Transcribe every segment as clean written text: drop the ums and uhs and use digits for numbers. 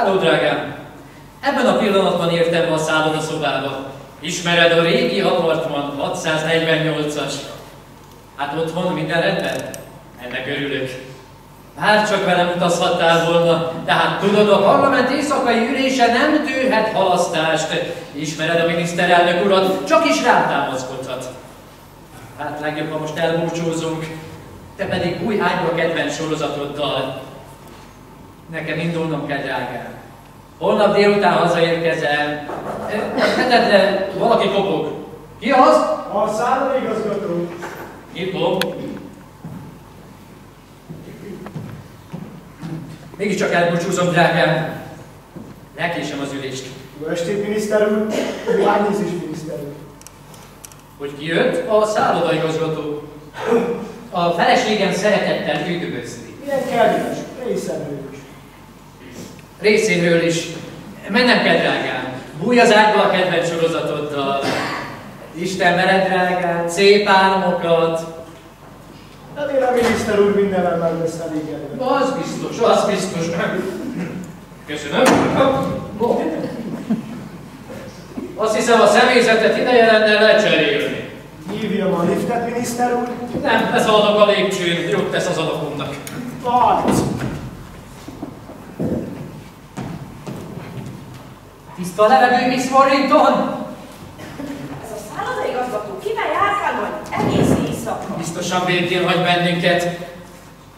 Háló, drágám! Ebben a pillanatban értem be a szállodaszobába. Ismered a régi apartman 648-as? Hát otthon minden rendben? Ennek örülök. Bárcsak velem utazhattál volna, de hát tudod, a parlament éjszakai ülése nem tűrhet halasztást. Ismered a miniszterelnök urat, csak is rám támaszkodhat. Hát legjobb, ha most elbúcsúzunk, te pedig új ágyba kedvenc sorozatoddal. Nekem indulnom kell, drágám. Holnap délután hazaérkezem. Hetedre valaki kopog. Ki az? A szállodaigazgató. Nyitom. Mégiscsak elbúcsúzom, drágám. Lekésem az ülést. Jó estét, miniszter úr. Elnézést, miniszter úr. Hogy ki jött? A szállodaigazgató. A feleségem szeretettel üdvözli. Milyen kedves, részemről is. Részéről is. Mennem kell, drágám. Bújj az ágyba a kedvenc sorozatoddal. Isten veled, drágám, szép álmokat. Remélem, miniszter úr mindenben meg lesz elégedve. Az biztos, az biztos. Köszönöm. Azt hiszem, a személyzetet ideje lenne lecserélni. Hívjam a liftet, miniszter úr. Nem, leszaladok a lépcsőn, jót tesz az adakomnak. Várj! Tiszta levegő, Miss Warrington! Ez a szállodaigazgató kivel járkál majd egész éjszaka? Biztosan békén hagy bennünket.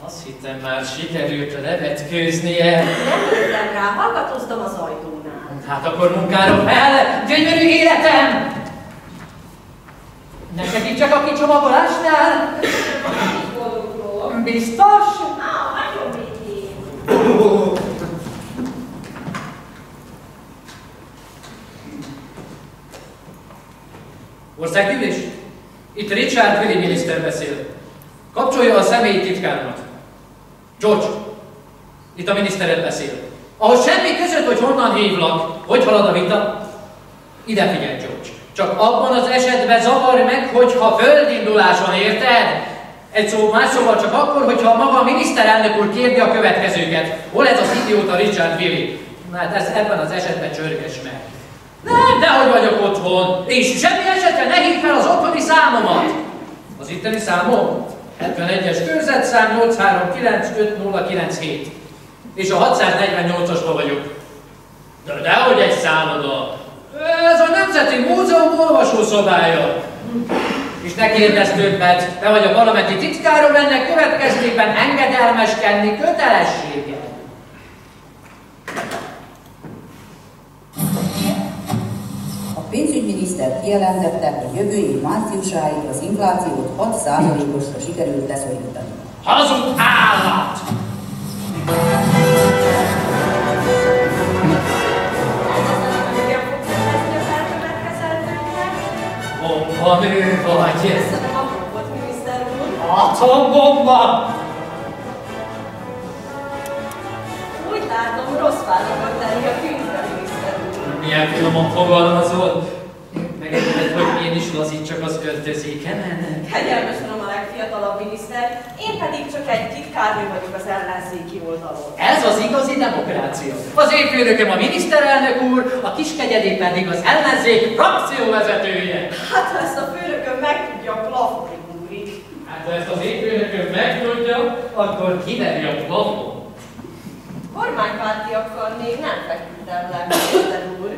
Azt hittem már sikerült levetkőznie. Nem értem rá, hallgatóztam az ajtónál. Hát akkor munkára fel, gyönyörű életem! Ne segítsek a kicsomagolásnál? Így boldogulok. Biztos? Hagyjon békén. Országgyűlés? Itt Richard Willy miniszter beszél. Kapcsolja a személyi titkáromat. George, itt a miniszteret beszél. Ahhoz semmi között, hogy honnan hívlak, hogy halad a vita. Ide figyelj, George. Csak abban az esetben zavarj meg, hogyha földinduláson, érted? Egy szó, más szóval csak akkor, hogyha maga a miniszterelnök úr kérdi a következőket. Hol ez az idióta Richard Willy? Hát ez ebben az esetben csörges meg. Nem, dehogy vagyok otthon. És semmi esetre ne hívd fel az otthoni számomat. Az itteni számom? 71-es körzetszám 8395097. És a 648-asban vagyok. De dehogy egy szálloda. Ez a Nemzeti Múzeum olvasószobája. És ne kérdezz többet, te vagy a parlamenti titkárom, ennek következtében engedelmeskedni kötelessége. A pénzügyminiszter kijelentette, hogy jövő év márciusáig az inflációt 6%-osra sikerült leszorítani. Hazug állat! Bombanő vagy! Köszönöm a kopot, miniszter úr. Atombomba! Úgy látom, rossz vállalat tenni a könyvre, miniszter úr. Milyen finoman fogalmazol? Megengeded, hogy én is lazítsak az öltözékemen? Kegyelmesen a legfiatalabb miniszter, én pedig csak egy titkárnő vagyok az ellenzéki oldalon. Ez az igazi demokrácia. Az én főnököm a miniszterelnök úr, a kiskegyedé pedig az ellenzék frakcióvezetője. Hát ha ezt a főnököm megtudja, a plafonig úrik. Hát ha ezt az én főnököm megtudja, akkor kiveri a plafon. Kormánypártiakkal még nem feküdtem le, miniszter úr.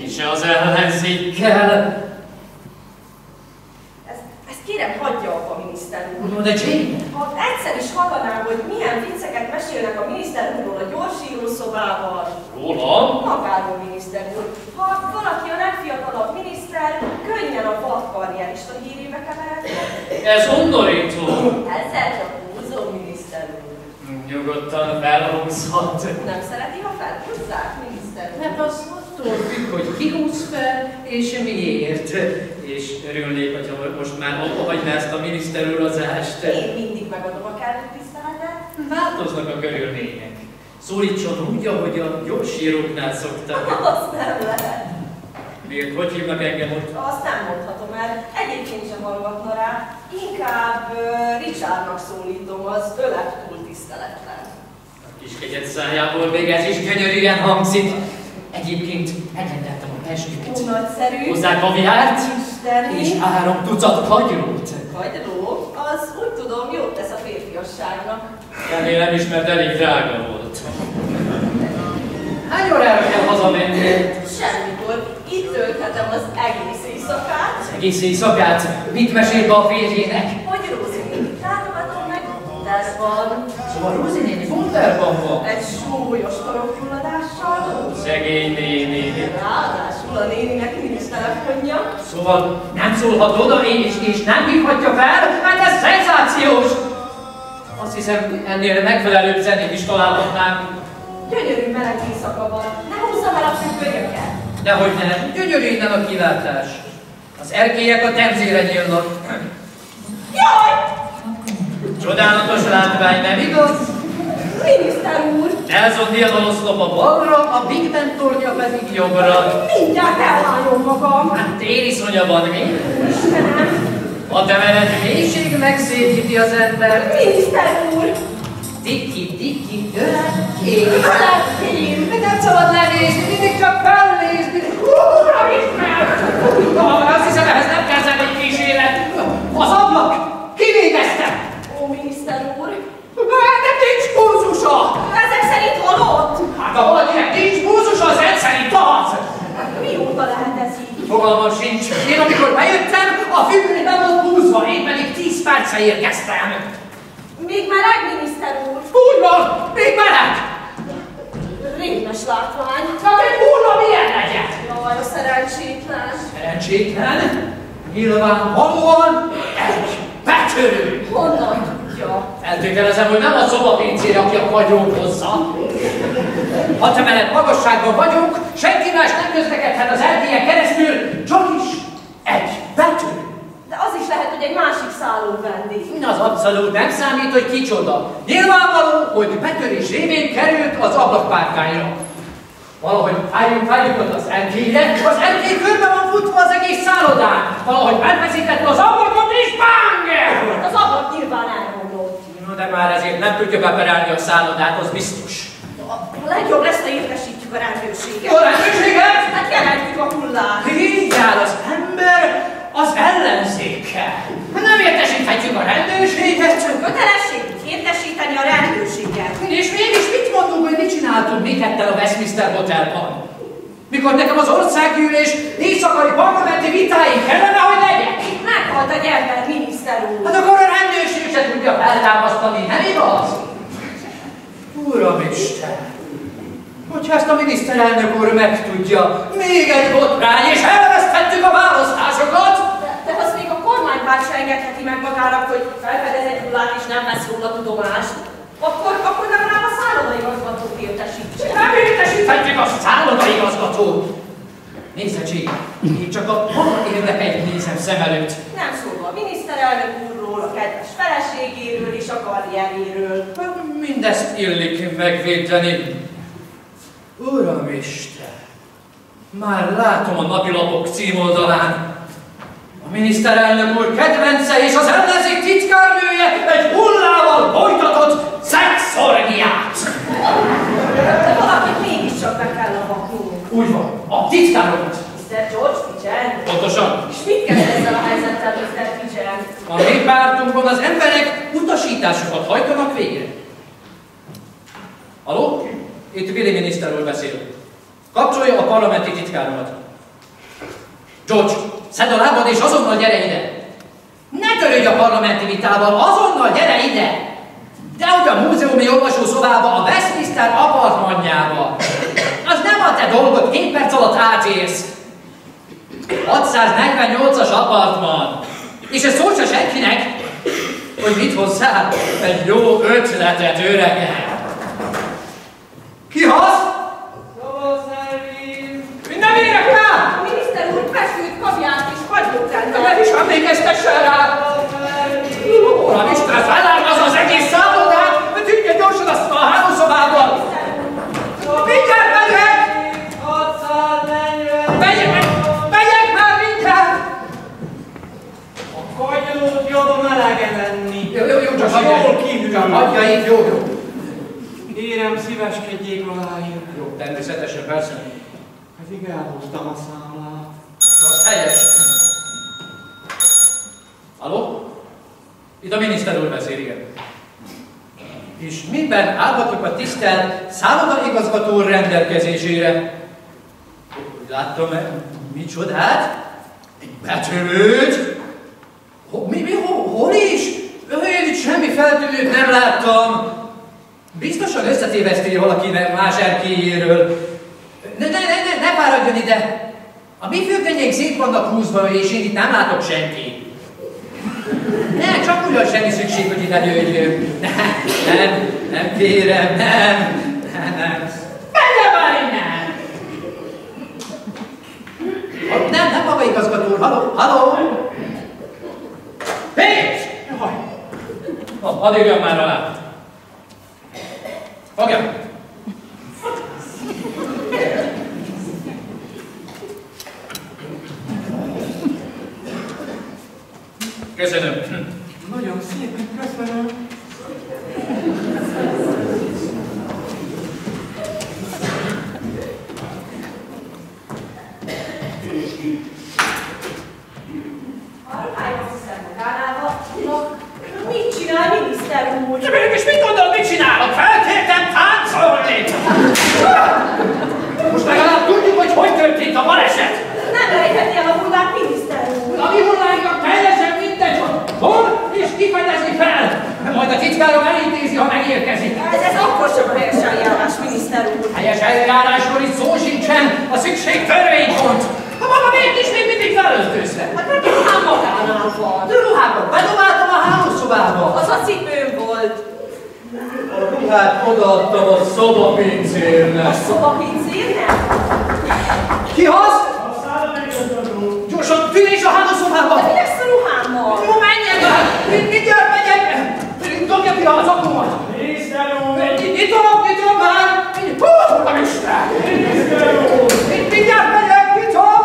És az ellenzékkel. Ezt kérem, hagyja abba, miniszter úr. No, de Jane! Ha egyszer is hallaná, hogy milyen vicceket mesélnek a miniszter úrról a gyorsírószobával. Rólam? Magáról, miniszter úr. Ha valaki a legfiatalabb miniszter, könnyen a vadkarrierista hírébe keveredhet. Ez undorító. Ezzel csak húzó, miniszter úr. Nyugodtan felhúzhat. Nem szereti, ha felhúzzák, miniszter úr? Hát az attól függ, hogy ki húz fel, és miért. És örülnék, hogyha most már abba hagyná ezt a miniszterurazást. Én mindig megadom a kellő tiszteletet. Változnak a körülmények. Szólítson úgy, ahogy a gyorsíróknál szoktak. Azt nem lehet. Miért? Hogy hívnak engem ott? Azt nem mondhatom el. Egyébként sem hallgatna rá. Inkább Richardnak szólítom, az ölep túl tiszteletlen. Kiskegyed szájából még ez is gyönyörűen hangzik. Egyébként megrendeltem a pesgőt. Ó, nagyszerű. Hozzá kaviárt Isteni. és 3 tucat kagylót. Kagyló? Az úgy tudom, jót tesz a férfiasságnak. Remélem is, mert elég drága volt. Hány órára kell hazamenni? Semmikor. Itt tölthetem az egész éjszakát. Az egész éjszakát? Mit mesél be a férjének? Hogy Rózi néni, látogatom meg Butterban. Szóval Rózi néni Butterban van? Egy súlyos torokgyulladással. Szegény néni. Ráadásul a néninek nincs telefonja. Szóval nem szólhat oda és nem hívhatja fel? Hát ez szenzációs! Azt hiszem, ennél megfelelőbb zenét is találhatnánk. Gyönyörű meleg éjszaka van. Ne húzzam el a függönyöket. Dehogy nem, gyönyörű innen a kilátás. Az erkélyek a Temzére nyílnak. Jaj! Csodálatos látvány, nem igaz? Miniszter úr! Nelson Diadal oszlop a balra, a Big Ben tornya pedig jobbra. Mindjárt elhányom magam. Hát téliszonya van még. Istenem! A temenet mélység megszépíti az ember. Miniszter úr! Tiki-tiki, öregkém. Öregkém! Nem szabad lenézni, mindig csak felnézni. Azt hiszem, ehhez nem kell zenei kíséret. Az ablak! Kivégezte! Ó, miniszter úr! Nem nincs pulzusa! Ezek szerint halott? Hát ha valakinek nincs pulzusa, az rend szerint az! Mióta lehet ez így? Fogalmam sincs. Én amikor bejöttem, a függöny be volt húzva, én pedig 10 perce érkeztem. Még meleg, miniszter úr? Úgy van, még meleg! Rémes látvány. Hát egy kurva milyen legyen? Jaj, a szerencsétlen. Szerencsétlen? Nyilvánvalóan egy betörő. Honnan tudja? Feltételezem, hogy nem a szobapincére, aki a kagylót hozza. Ha temenet magasságban vagyunk, senki más nem közlekedhet az erkélyen keresztül, csak is egy betörő. De az is lehet, hogy egy másik szálló vendég. Az abszolút nem számít, hogy kicsoda. Nyilvánvaló, hogy betörés révén került az ablakpárkányra. Valahogy álljunk ott az erkélyre, az erkély körbe van futva az egész szállodán. Valahogy elfeszítette az ablakot és bang! Az ablak nyilván elromlott. No, de már ezért nem tudja beperelni a szállodát, az biztos. A legjobb lesz, ha értesítjük a rendőrséget. A rendőrséget? Hát jelentjük a hullát. Így áll az ember az ellenzékkel. Nem értesíthetjük a rendőrséget. Kötelességünk értesíteni a rendőrséget. És mégis mit mondunk, hogy mit csináltunk mi ketten a Westminster Hotelban? Mikor nekem az országgyűlés éjszakai parlamenti vitáig kellene, hogy legyek? Meghalt a gyermek, miniszter úr. Hát akkor a rendőrség se tudja feltámasztani, nem igaz? Uramisten! Hogyha ezt a miniszterelnök úr megtudja, még egy botrány, és elvesztettük a választásokat! De az még a kormánypárt se engedheti meg magának, hogy felfedez egy hullát és nem vesz róla tudomást. Akkor legalább a szállodaigazgatót értesítse. Nem értesíthetjük a szállodaigazgatót! Nézze, Csé, én csak a maga érdekeit nézem szem előtt. Nem szólva a miniszterelnök úrról, a kedves feleségéről és a karrieréről. Mindezt illik megvédeni. Uramisten! Már látom a napilapok címoldalán. A miniszterelnök úr kedvence és az ellenzék titkárnője egy hullával folytatott szexorgiát! De valakit mégiscsak be kell avatnunk. Úgy van, a titkárokat. Mr. George Pigeon? Pontosan. És mit kezd ezzel a helyzettel, Mr. Pigeon? A mi pártunkban az emberek utasításokat hajtanak végre. Aló? Itt Willy miniszter úr beszél. Kapcsolja a parlamenti titkáromat. George, szedd a lábad és azonnal gyere ide! Ne törődj a parlamenti vitával, azonnal gyere ide! De hogy a múzeumi olvasószobába, a Westminster apartmanjába. Az nem a te dolgod, 2 perc alatt átérsz. 648-as apartman. És ez szól se senkinek, hogy mit hozzál egy jó ötletet, öregem. Ki az? Minden érek rá! A miniszter úr feszült kaviárt és kagylót rendel. Nem is emlékeztessen rá! Uramisten, felárgaz az egész szállodát! Tűnjön gyorsan azt a hálószobában! Mindjárt megyek! 640! Megyek már mindjárt! A kagylót jobb melegen lenni. Jó, csak Most hagyja jól itt. kívül. Csak hagyja itt, jó. Kérem, Kérem, szíveskedjék aláírni. Jó, természetesen, persze. Pedig elhoztam a számlát. Az helyes. Halló? Itt a miniszter úr beszél, igen. És miben állhatok a tisztelt szállodaigazgató úr rendelkezésére? Úgy láttam, micsodát? Egy betörőt? Hol is? Én itt semmi feltűnőt nem láttam. Biztosan összetéveszti valaki más erkélyéről. Ne fáradjon ide! A mi függönyeink szét vannak húzva, és én itt nem látok senkit. Ne, csak ugyan semmi szükség, hogy ide jöjjön. Nem kérem, nem. Menje már innen! Nem maga igazgató úr, halló? Pénz! Hadd írjam már alá. Fogja! Köszönöm. Nagyon szépen köszönöm. Mit csinál, miniszter úr? De mégis mit gondol, mit csinálok? Felkértem táncolni! Most legalább tudjuk, hogy történt a baleset! Nem rejtheti el a hullát, miniszter úr! A mi hullánknak teljesen mindegy, hol és kifejezni fel! Majd a titkárom elintézi, ha megérkezik. Ez akkor sem a helyes eljárás, miniszter úr! Helyes eljárásról itt szó sincsen, a szükség törvénypont! A maga mégis még mindig felöltözve. Hát nekem már magánál van. De ruhákat bedobáltam a hálószobába. Az a cipőm volt. A ruhát odaadtam a szobapincérnek. A szobapincérnek? Ki az? A szállodaigazgató. Gyorsan, tűnés a hálószobába! De mi lesz a ruhámmal? Jó, menjen már! Mindjárt megyek! Dobja ki az akumat! Miniszter úr! Nyitom már! Hú, a Isten! Miniszter úr! Mindjárt megyek, nyitom!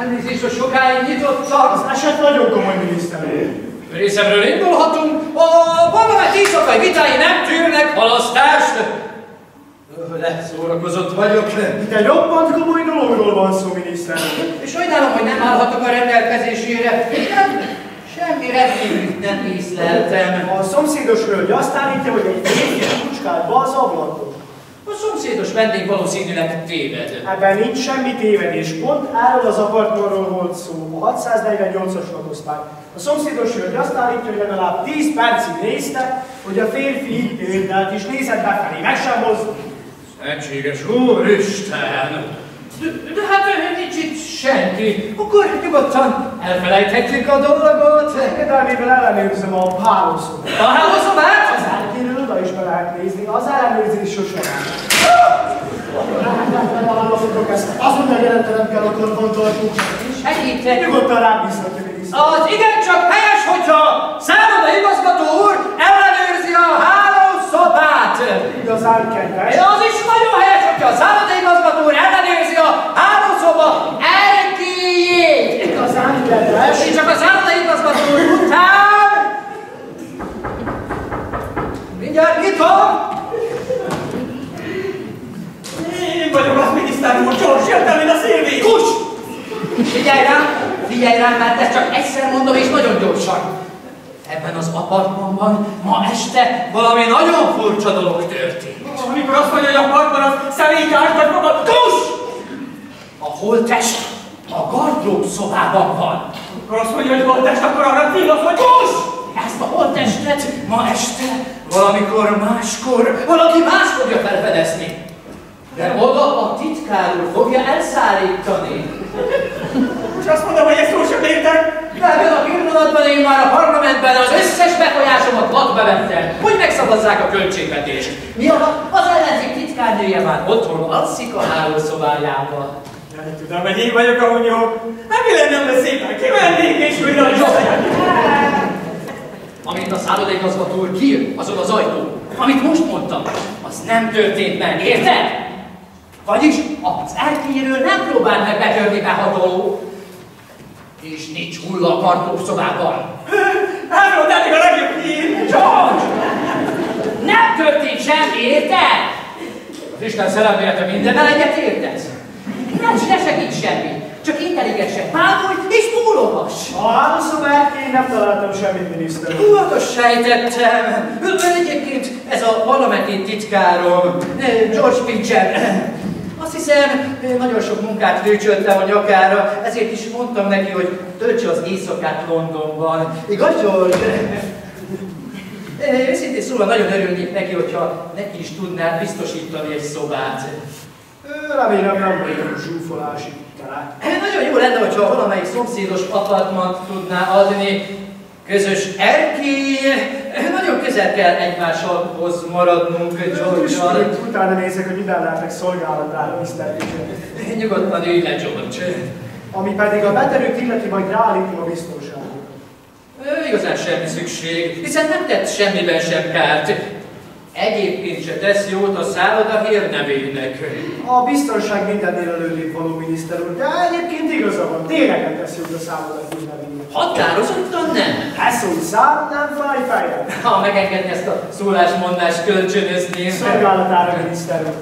Elnézést, hogy sokáig nyitottak. Az eset nagyon komoly, miniszter úr. Részemről indulhatunk. A parlament éjszakai vitái nem tűrnek halasztást. Leszórakozott vagyok. Itt egy roppant komoly dologról van szó, miniszter úr. És sajnálom, hogy nem állhatok a rendelkezésére. Semmi rendkívülit nem észleltem. A szomszédos hölgy azt állítja, hogy egy férfi kucskált be az ablakon. A szomszédos vendég valószínűleg téved. Ebben nincs semmi tévedés. Pont erről az apartmanról volt szó, a 648-as lakosztály. A szomszédos hölgy azt állítja, hogy legalább 10 percig nézte, hogy a férfi itt térdelt, és nézett befelé, meg sem mozdult. Szentséges Úristen! De hát nincs itt senki. Akkor nyugodtan elfelejthetjük a dolgot. Engedelmével ellenőrzöm a hálószobát. A hálószobát? Az elkéről oda is be lehet nézni, az ellenőrzés sosem. Nem válaszolok ezt, azonnal jelentenem kell a korkontartók. Segítek! Nyugodtan rám bízhatja, miniszter. Az igencsak helyes, hogyha szállodaigazgató úr ellenőrzi a hálószobát! Igazán kedves. Az is nagyon helyes, hogyha a szállodaigazgató úr ellenőrzi a hálószoba erkélyét! Igazán kedves. És csak a szállodaigazgató úr után... Mindjárt nyitom! Én vagyok az, miniszter úr, gyors, jöttem én a szélvész! Kus! Figyelj rám, mert ezt csak egyszer mondom, és nagyon gyorsan. Ebben az apartmanban ma este valami nagyon furcsa dolog történt. Amikor azt mondja, hogy a parkban az személykárt vagy magad, kus! A holttest a gardrób szobában van. Akkor azt mondja, hogy holttest, akkor arra céloz, hogy kus! Ezt a holttestet ma este, valamikor máskor, valaki más fogja felfedezni. De oda a titkár úr fogja elszállítani. És azt mondom, hogy ezt túl sem értek. De ebben a pillanatban én már a parlamentben az összes befolyásomat latba vettem, hogy megszavazzák a költségvetést. Mi alatt az ellenzék titkárnője már otthon alszik a hálószobájában. Nem tudom, hogy én vagyok a hunyó. Hát mi lenne, hogy szépen kimennék és újra is Amint a szállodaigazgató úr kijön azon az ajtó, amit most mondtam, az nem történt meg, érted? Vagyis az erkélyéről nem próbál meg betörni behatoló, és nincs hulla a kartószobában. Elmondtátok a legjobb hír! George! Ne Nem történt semmi, érted? Az Isten szerelmélete mindennel egyet értesz? Ne segíts semmi, csak intelligensen bámulj és bólogass. A hálószobát én nem találtam semmit, miniszter úr. Azt sejtettem. Egyébként ez a parlamenti titkárom, George Pincher. Azt hiszem, nagyon sok munkát rőcsöltem a nyakára, ezért is mondtam neki, hogy töltse az éjszakát Londonban. Igaz, George? Őszintén szóval nagyon örülnék neki, hogyha neki is tudnád biztosítani egy szobát. Remélem nem vagyok zsúfolási talán. Nagyon jó lenne, hogyha valamelyik szomszédos apartmant tudná adni. Közös erkély. Nagyon közel kell egymáshoz maradnunk, George-al. Utána nézek, hogy miben lehetek szolgálatára, Mr. Pitcher. Nyugodtan ülj le, George. Ami pedig a beterőt illeti, majd ráállítom a biztonságot. Igazán semmi szükség, hiszen nem tett semmiben sem kárt. Egyébként se tesz jót a szálloda hírnevének. A biztonság mindennél előrébb való, miniszter úr, de egyébként igaza van, tényleg nem tesz jót a szálloda hírnevének. Határozottan nem. Eszó szám, nem fáj fejem. Ha megengedni ezt a szólásmondást kölcsönözném. Szolgálatára, miniszter úr.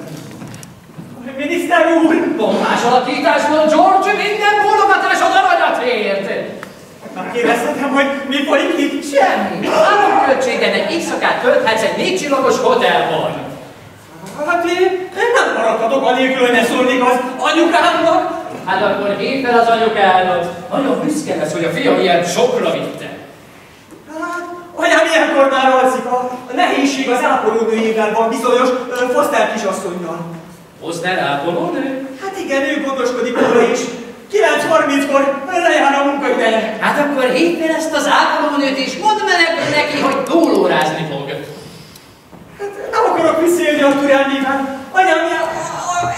Miniszter úr! Bombás alakításból, George, minden bólogatás az aranyat ért. Megkérdezhetem, hogy mi folyik itt? Semmi. Három költségen egy éjszakát tölthetsz egy 4 csillagos hotelban. Hát én nem maradhatok anélkül, hogy ne szólnék az anyukámnak. Hát akkor hívd fel az anyukádat. Nagyon büszke lesz, hogy a fia ilyen sokra vitte. Hát, anyám ilyenkor már alszik. A nehézség az ápolónőjével van, bizonyos Foster kisasszonnyal. Foster ápolónő? Hát igen, ő gondoskodik róla is. 9:30-kor lejár a munkaideje. Hát akkor hívd fel ezt az ápolónőt és mondd meg neki, hogy túlórázni fog. Hát nem akarok visszaélni a türelmével. Anyám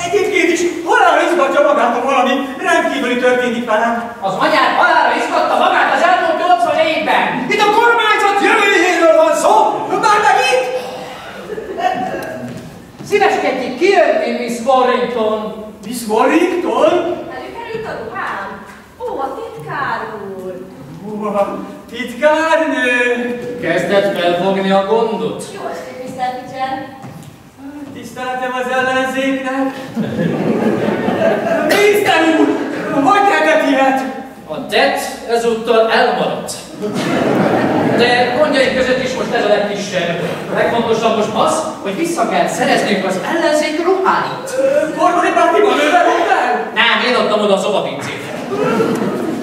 egyébként is halálra izgatja magát, ha valami rendkívüli történik velem. Az anyád halálra izgatta magát az elmúlt 80 évben. Itt a kormányzat jövőjéről van szó. Már megint? Szíveskedjék kijönni, Miss Warrington. Miss Warrington? Előkerült a ruhám? Ó, a titkár úr. Titkárnő! Kezdett felfogni a gondot. Jó estét, Mr. Pitcher. Tiszteltem az ellenzéknek. Miniszter úr! Hogy tehetett ilyet? A tett ezúttal elmaradt. De gondjaink között is most ez a legkisebb. A legfontosabb most az, hogy vissza kell szereznünk az ellenzék ruháit. Kormánypárti manőver el? Nem, én adtam oda a szobapincét.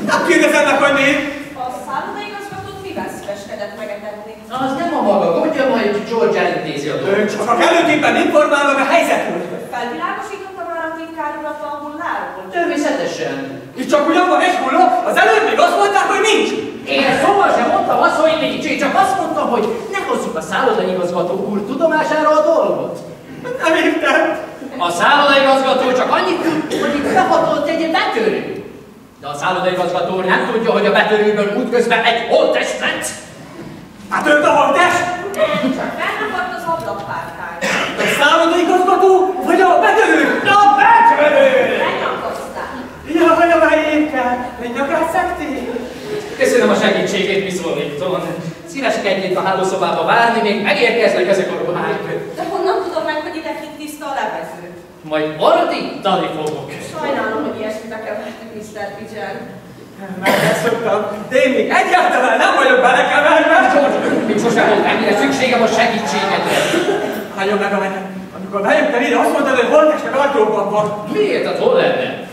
Nem kérdezem meg, hogy miért. A szállodaigazgatót mivel szíveskedett megetetni? Az nem a maga gondja, majd George elintézi a dolgot. Csak a kellőképpen informál meg a helyzetről. Felvilágosította már a titkár urat a hulláról? Természetesen. Itt csak ugyan van egy hulla, az előbb még azt mondták, hogy nincs. Én szóval sem mondtam azt, hogy nincs. Én csak azt mondtam, hogy ne hozzuk a szállodaigazgató úr tudomására a dolgot. Nem értem. A szállodaigazgató csak annyit tud, hogy itt behatolt egy betörő. De a szállodaigazgató úr nem tudja, hogy a betörőből útközben egy holttest lett. Hát őt a holttest? Nem, csak felrakott az ablakpárkány. A szállodaigazgató vagy a betörő? A betörő! Lenyakasztál. Jaj, a melyékkel! Egy nyakát szekték? Köszönöm a segítségét, Miss Warrington. Szíveskedjék a hálószobába várni, még megérkeznek ezek a ruhák. De honnan tudom meg, hogy ide kint tiszta a levező? Majd ordítani fogok. Sajnálom, hogy ilyesmibe kevertük, Mr. Pitcher. Megszoktam, de én még egyáltalán nem vagyok belekeverve. Még sosem volt ennyire szükségem a segítségedre. Hagyom meg a menet. Amikor bejöttem ide, azt mondtad, hogy holttestek ajtóban van. Miért? Hát hol lenne?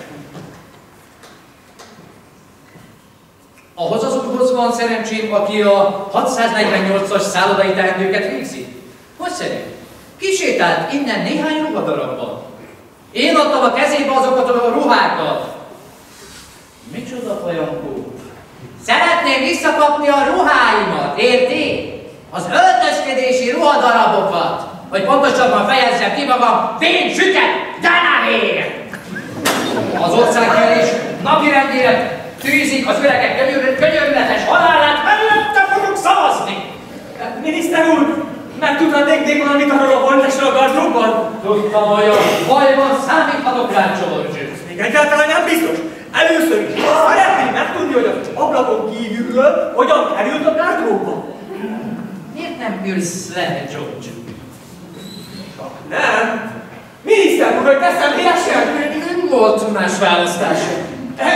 Ahhoz az úrhoz van szerencsém, aki a 648-as szállodai teendőket végzi. Hogy szerint? Kisétált innen néhány ruhadarabban. Én adtam a kezébe azokat a ruhákat. Micsoda fajankó? Szeretném visszakapni a ruháimat, érti? Az öltözködési ruhadarabokat. Hogy pontosabban fejezzem ki magam, vén süket, Danavér! Az országgyűlés napirendjére tűzik az öregek könyörületes halálát, mellette fogunk szavazni! Miniszter úr, megtudhatnék még valamit arról a holttestről a gardróbban? Tudtam, hogy a bajban számíthatok rá, George. Még egyáltalán nem biztos. Először is szeretném megtudni, hogy az ablakon kívülről hogyan került a gardróbba. Miért nem ülsz le, George? Nem. Miniszter úr, hogy teszem helyesen? Nem volt más választás.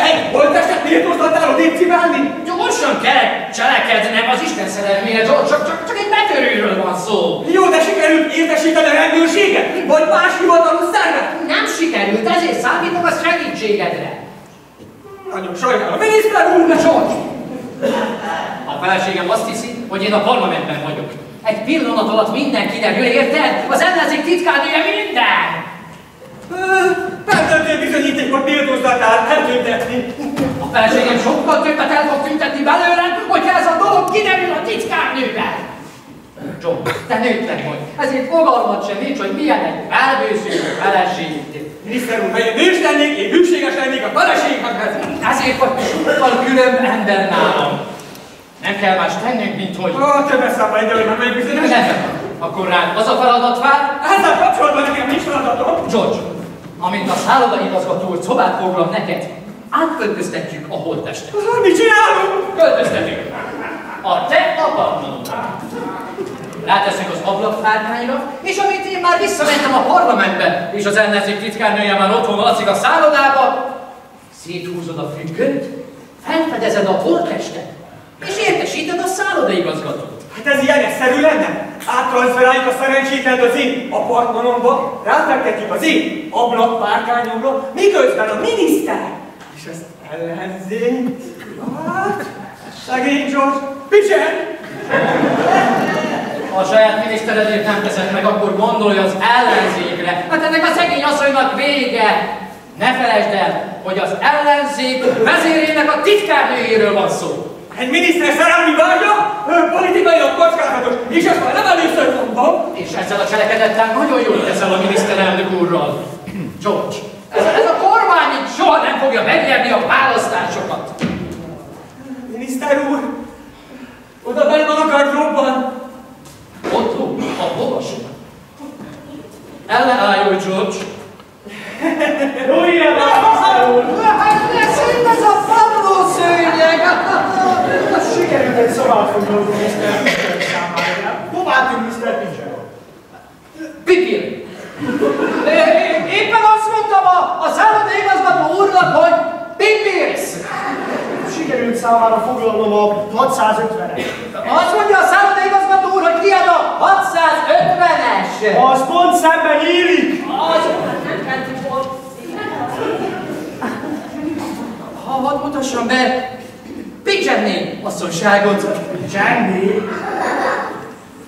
Egy holttestet méltóztattál a dépcibálni? Gyorsan kell cselekednem az Isten szerelmére, csak egy betörőről van szó. Jó, de sikerült értesíteni a rendőrséget? Vagy más hivatalos szervet? Nem sikerült, ezért számítok a segítségedre. Nagyon sajnálom, miniszter úr, ne George! A feleségem azt hiszi, hogy én a parlamentben vagyok. Egy pillanat alatt minden kiderül, érted? Az ellenzék titkárnője minden! Feltöltő bizonyítékot méltóztatál eltüntetni. A feleségem sokkal többet el fog tüntetni belőlem, hogyha ez a dolog kiderül a titkárnőben. John, te nőtlen vagy, ezért fogalmad sem nincs, hogy milyen egy elbőszülő feleség. Miniszter úr, ha én nős lennék, én hűséges lennék a feleségemhez. Ezért vagy sokkal különb ember nálam. Nem kell más tennünk, mint hogy... Többes számba egyelőre meg bizonyos. Nem, akkor ránk az a feladat vár. Ezzel kapcsolatban nekem nincs feladatom. George, amint a szállodaigazgató úr szobát foglal neked, átköltöztetjük a holttestet. Mit csinálunk? Költöztetünk. A te apartmanodra. Ráteszünk az ablakpárkányra, és amint én már visszamentem a parlamentbe, és az ellenzék titkárnője már otthon alszik a szállodába, széthúzod a függönyt, felfedezed a holttestet, és értesíted a szállodaigazgatót. Hát ez ilyen egyszerű lenne? Áttranszferáljuk a szerencsétlent az én apartmanomba, ráfektetjük az én ablakpárkányomra, miközben a miniszter, és ezt ellenzék, hát, szegény George, Picsel! Ha a saját miniszteredért nem teszed meg, akkor gondolj az ellenzékre. Hát ennek a szegény asszonynak vége. Ne felejtsd el, hogy az ellenzék vezérének a titkárnőjéről van szó. Egy miniszter szerelmi vágya, politikailag kockázatos, és ezt már nem először mondom. És ezzel a cselekedettel nagyon jól teszel a miniszterelnök úrral. George, ez a kormány így soha nem fogja megnyerni a választásokat. Miniszter úr, oda benn van a gardróbban. Ott a olvasó. Ellenálljon, George. Jó ilyen miniszter úr! Hát leszint ez a padlószőnyeg! Sikerült egy szobát foglalni Mr. Pitcher számára. Hová tűnt Mr. Pitcher? Pipir! Éppen azt mondtam a szállodaigazgató úrnak, hogy Pipirsz! Sikerült számára foglalnom a 650-et. Azt mondja a szállodaigazgató úr, hogy kiad a 650-es! Az pont szemben nyílik! Nem kell tipot. Hadd mutassam be Pigeonné asszonyságot. Jenny?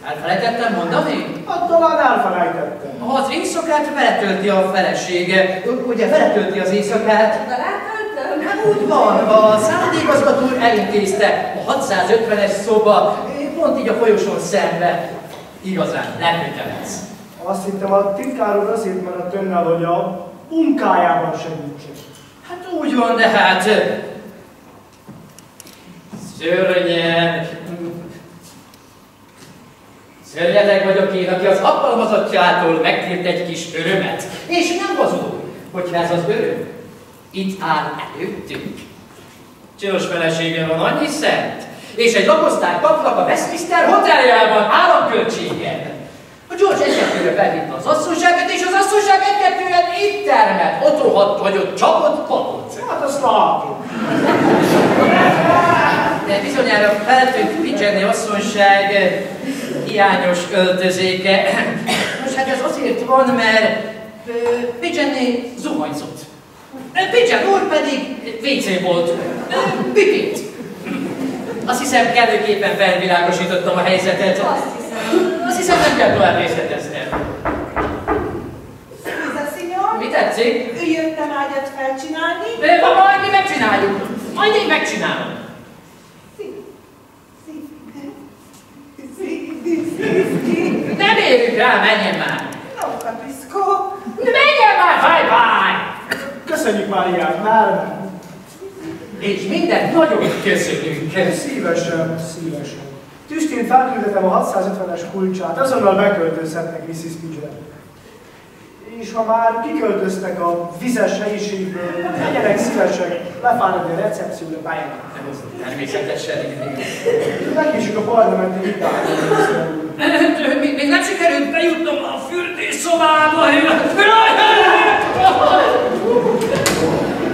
Elfelejtettem mondani? Hát talán elfelejtettem. Az éjszakát vele tölti a felesége. Ugye vele tölti az éjszakát? De letöltöm? Hát úgy van, a szállodaigazgató úr elintézte a 650-es szoba, pont így a folyosón szembe. Igazán, lekötelez. Azt hittem a titkár úr azért maradt önnel, hogy a munkájában segítsen. Hát úgy van, de hát... Szörnyeteg vagyok én, aki az alkalmazottjától megkért egy kis örömet. És nem hazudok, hogyha ez az öröm itt áll előttünk. Csinos felesége van, annyi szent, és egy lakosztályt kapnak a Westminster hoteljában államköltségen. A George egy-kettőre felvitte az asszonyságot, és az asszonyság egy-kettően itt termett. Ott rohadt, hogy ott csapott, kapott. Hát azt látom. De bizonyára feltűnt Pigeonné asszonyság hiányos öltözéke. Most hát ez azért van, mert Pigeonné zuhanyzott. Pigeon úr pedig WC volt. Pipit. Azt hiszem, kellőképpen felvilágosítottam a helyzetet. Azt hiszem, nem kell tovább részleteznem. Mi tetszik? Jöttem ágyat felcsinálni. Majd mi megcsináljuk. Majd én megcsinálom. Nem érjük rá, menjen már! No, Kapiszko. Menjen már, bye-bye! Köszönjük Máriát, már. És mindent nagyon köszönjük. Szívesen, szívesen. Tüstén felküldetem a 650-es kulcsát, azonnal beköltözhetnek Mrs. Pigeon. És ha már kiköltöztek a vizes helyiségből, legyenek szívesek lefáradni a recepcióra bejelenteni. Természetesen. Megkésjük a parlamenti vitát. még nem sikerült bejutnom a fürdőszobába.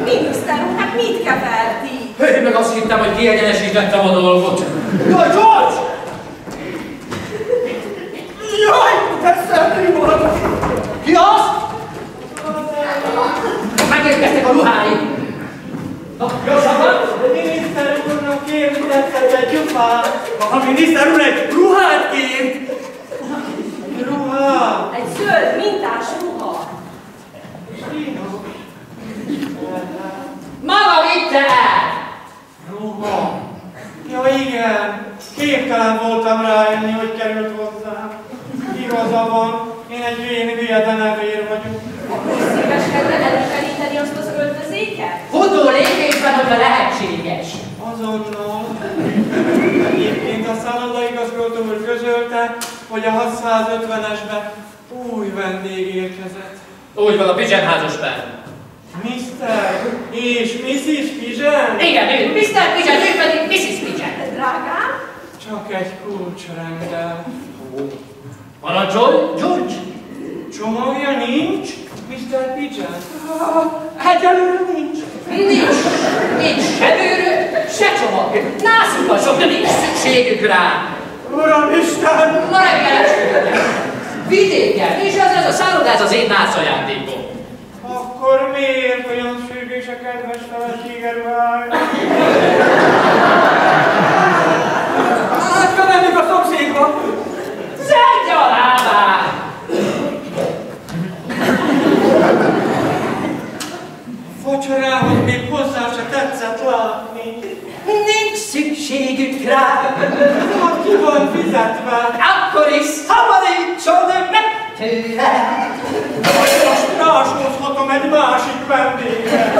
Miniszter úr, hát mit keverti? Én meg azt hittem, hogy kiegyenesítettem a dolgot. Jaj, George! Jaj, te szentri volt! Ki az? Megérkeztek a ruhái. Na, gyorsabban! Miniszter úrnak kértettek egy ruhát. A miniszter úr egy ruhát kért. Ruha. Egy zöld mintás ruha. Maga vitte el! Ruha. Ja igen, képtelen voltam rájönni, hogy került hozzám. Igaza van, én egy hülye denevér vagyok. Akkor szíveskedne előkeríteni azt az öltözéket? Futó lépésben, hogyha lehetséges. Azonnal. Egyébként a szállodaigazgató úr közölte, hogy a 650-esbe új vendég érkezett. Úgy van, a Pigeon-házasban. Mr. és Mrs. Pigeon? Igen, ő Mr. Pigeon, ő pedig Mrs. Pigeon. Drágám? Csak egy kulcsrendel. Parancsolj, George! Csomagja nincs, Mr. Pigeon? Egyelőre nincs. Nincs se bőrök, se csomag. Nászugasok, de nincs szükségük rá. Uramisten! Ma reggel esőre. Vidéken, és ez a szálloda, ez az én nászajándékom. Akkor miért olyan sürgős a kedves felesége ruhája? Hát, menjünk a szomszédba! Szedje a lábát! Vacsorához még hozzá se tetszett látni. Nincs szükségük rá. Hát ki van fizetve? Akkor is szabadítson meg tőle. Most rásózhatom egy másik vendéget.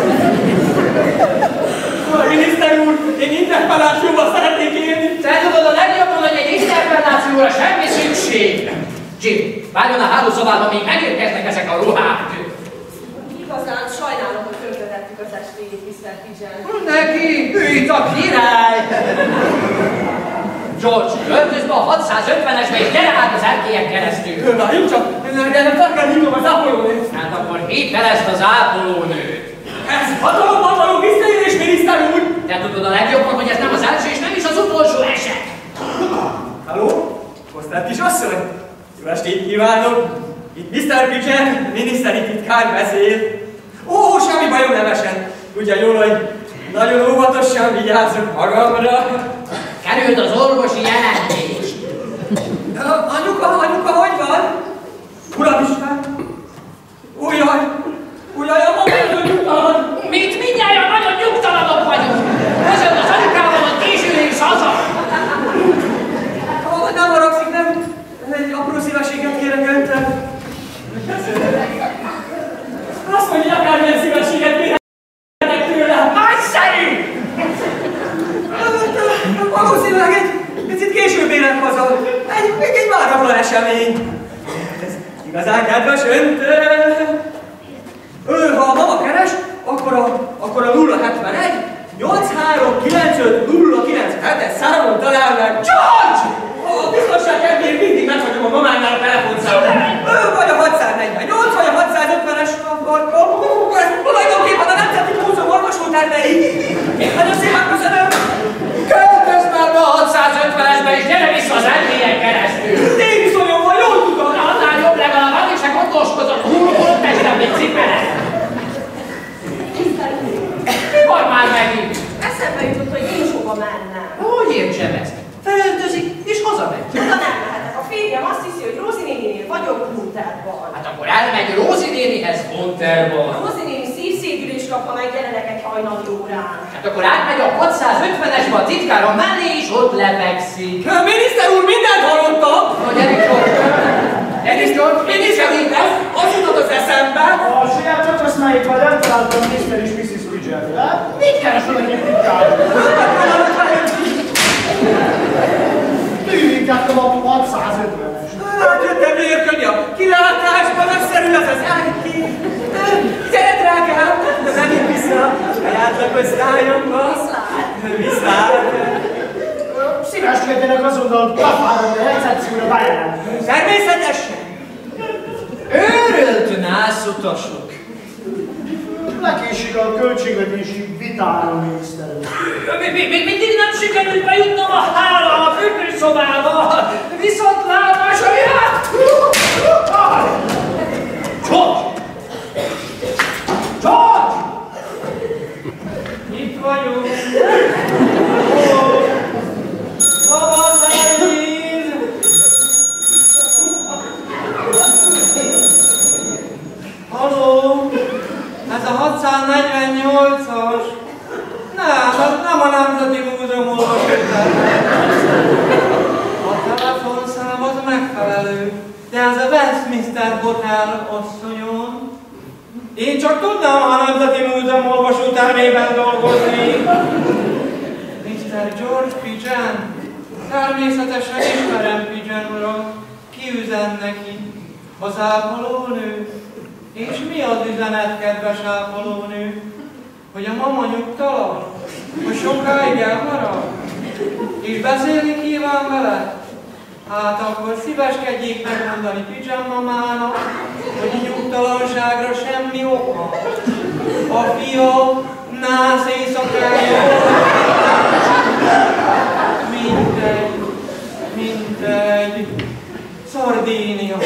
Miniszter úr, én interpellációval szeretnék élni. Te tudod a legjobban, hogy egy interpellációra semmi szükség. Jim, várjon a hálószobában, még megérkeznek ezek a ruhák. Igazán sajnálom, hogy tönkretettük az estéjét, Mr. Pigeon. Neki, ő itt a király. George, öltözz be a 650-esbe és gyere át az erkélyen keresztül. Várjunk csak, de nem fel kell hívnom az ápolónőt. Hát akkor hívd fel ezt az ápolónőt. Ez hatalomban való visszaélés, miniszter úr! Te tudod a legjobban, hogy ez nem az első és nem is az utolsó eset. Halló? Osztály kis asszony? Jó estét kívánok! Itt Mr. Pigeon, miniszteri titkár beszél. Ó, semmi bajom nem esett. Tudja jól, hogy nagyon óvatosan vigyázok magamra. Kerüld az orvosi jelentést. Anyuka, hogy van? Uramisten! Ujjaj, a mama nagyon nyugtalan! Mindjárt nagyon nyugtalanok vagyunk. Közöld az anyukával, hogy késülés haza. Nem haragszik, nem? Egy apró szívességet kérek öntől. Azt mondja, akármilyen szívességet kérhetek tőle. Nagy szerű! Valószínűleg egy picit később érek haza. Még egy váratlan esemény. Ez igazán kedves öntől. Ha a mama keres, akkor a 071 8395 097-es számon talál meg. George! A biztonság kedvéért mindig meghagyom a mamánnál a telefonszámot. Vagy a 648, vagy a 650-es tulajdonképpen a Nemzeti Múzeum orvosultárnei. Én nagyon szépen köszönöm. Költöz már be a 650-esbe és gyere vissza az erkélyen keresztül. Tégviszonyom van, jól tudom. Annál jobb legalább, addig se gondoskodott, hullott testem, mint cipele. Mi van már megint? Eszembe jutott, hogy nincs hova mennem. Hogy értsem ezt? Felöltözik és hazamegy. Oda nem mehetek. A férjem azt hiszi, hogy Rózi néninél vagyok Gunterban. Hát akkor elmegy Rózi nénihez Gunterban. Rózi néni szívszédülés kap, ha megjelenek egy hajnali órán. Hát akkor átmegy a 650-esbe a titkára mellé és ott lepekszik. Miniszter úr, mindent hallottam! Na gyerünk, George! Gyerünk, George! Miniszter úr, az jutott az eszembe! A saját csataszmáikban nem találtam Mr. és Mrs. Pigeon-re. Mit keresel a Tűnikettem a 650-es. Hát jöttem érködni a kilátásban, nagyszerű az az ágyki. Gyere, drágám! De menjünk vissza a saját lakosztályomba. Viszlát! Viszlát! Szíves szíveskedjenek azonnal kapálni a recepcióra bejelenteni. Természetesen. Őrült nászutasok. Lekésik a költségvetési vitára, miniszter úr. Még mindig nem sikerült bejutnom a hála a fürdőszobába. Viszontlátásra jár! George! George! Itt vagyunk. Szabad elvíz! Haló! Ez a 648-as. Nem a Nemzeti Múzeum olvasóterem. A telefonszám az megfelelő, de ez a Westminster Hotel, asszonyom. Én csak tudnám a Nemzeti Múzeum olvasótermében dolgozni. Mr. George Pigeon. Természetesen ismerem Pigeon urat. Ki üzen neki? Az ápolónő. És mi az üzenet, kedves ápolónő? Hogy a mama nyugtalan? Hogy sokáig elmarad? És beszélni kíván vele? Hát akkor szíveskedjék megmondani Pigeon mamának, hogy a nyugtalanságra semmi oka. A fia nász éjszakája. Mindegy. Szardínia.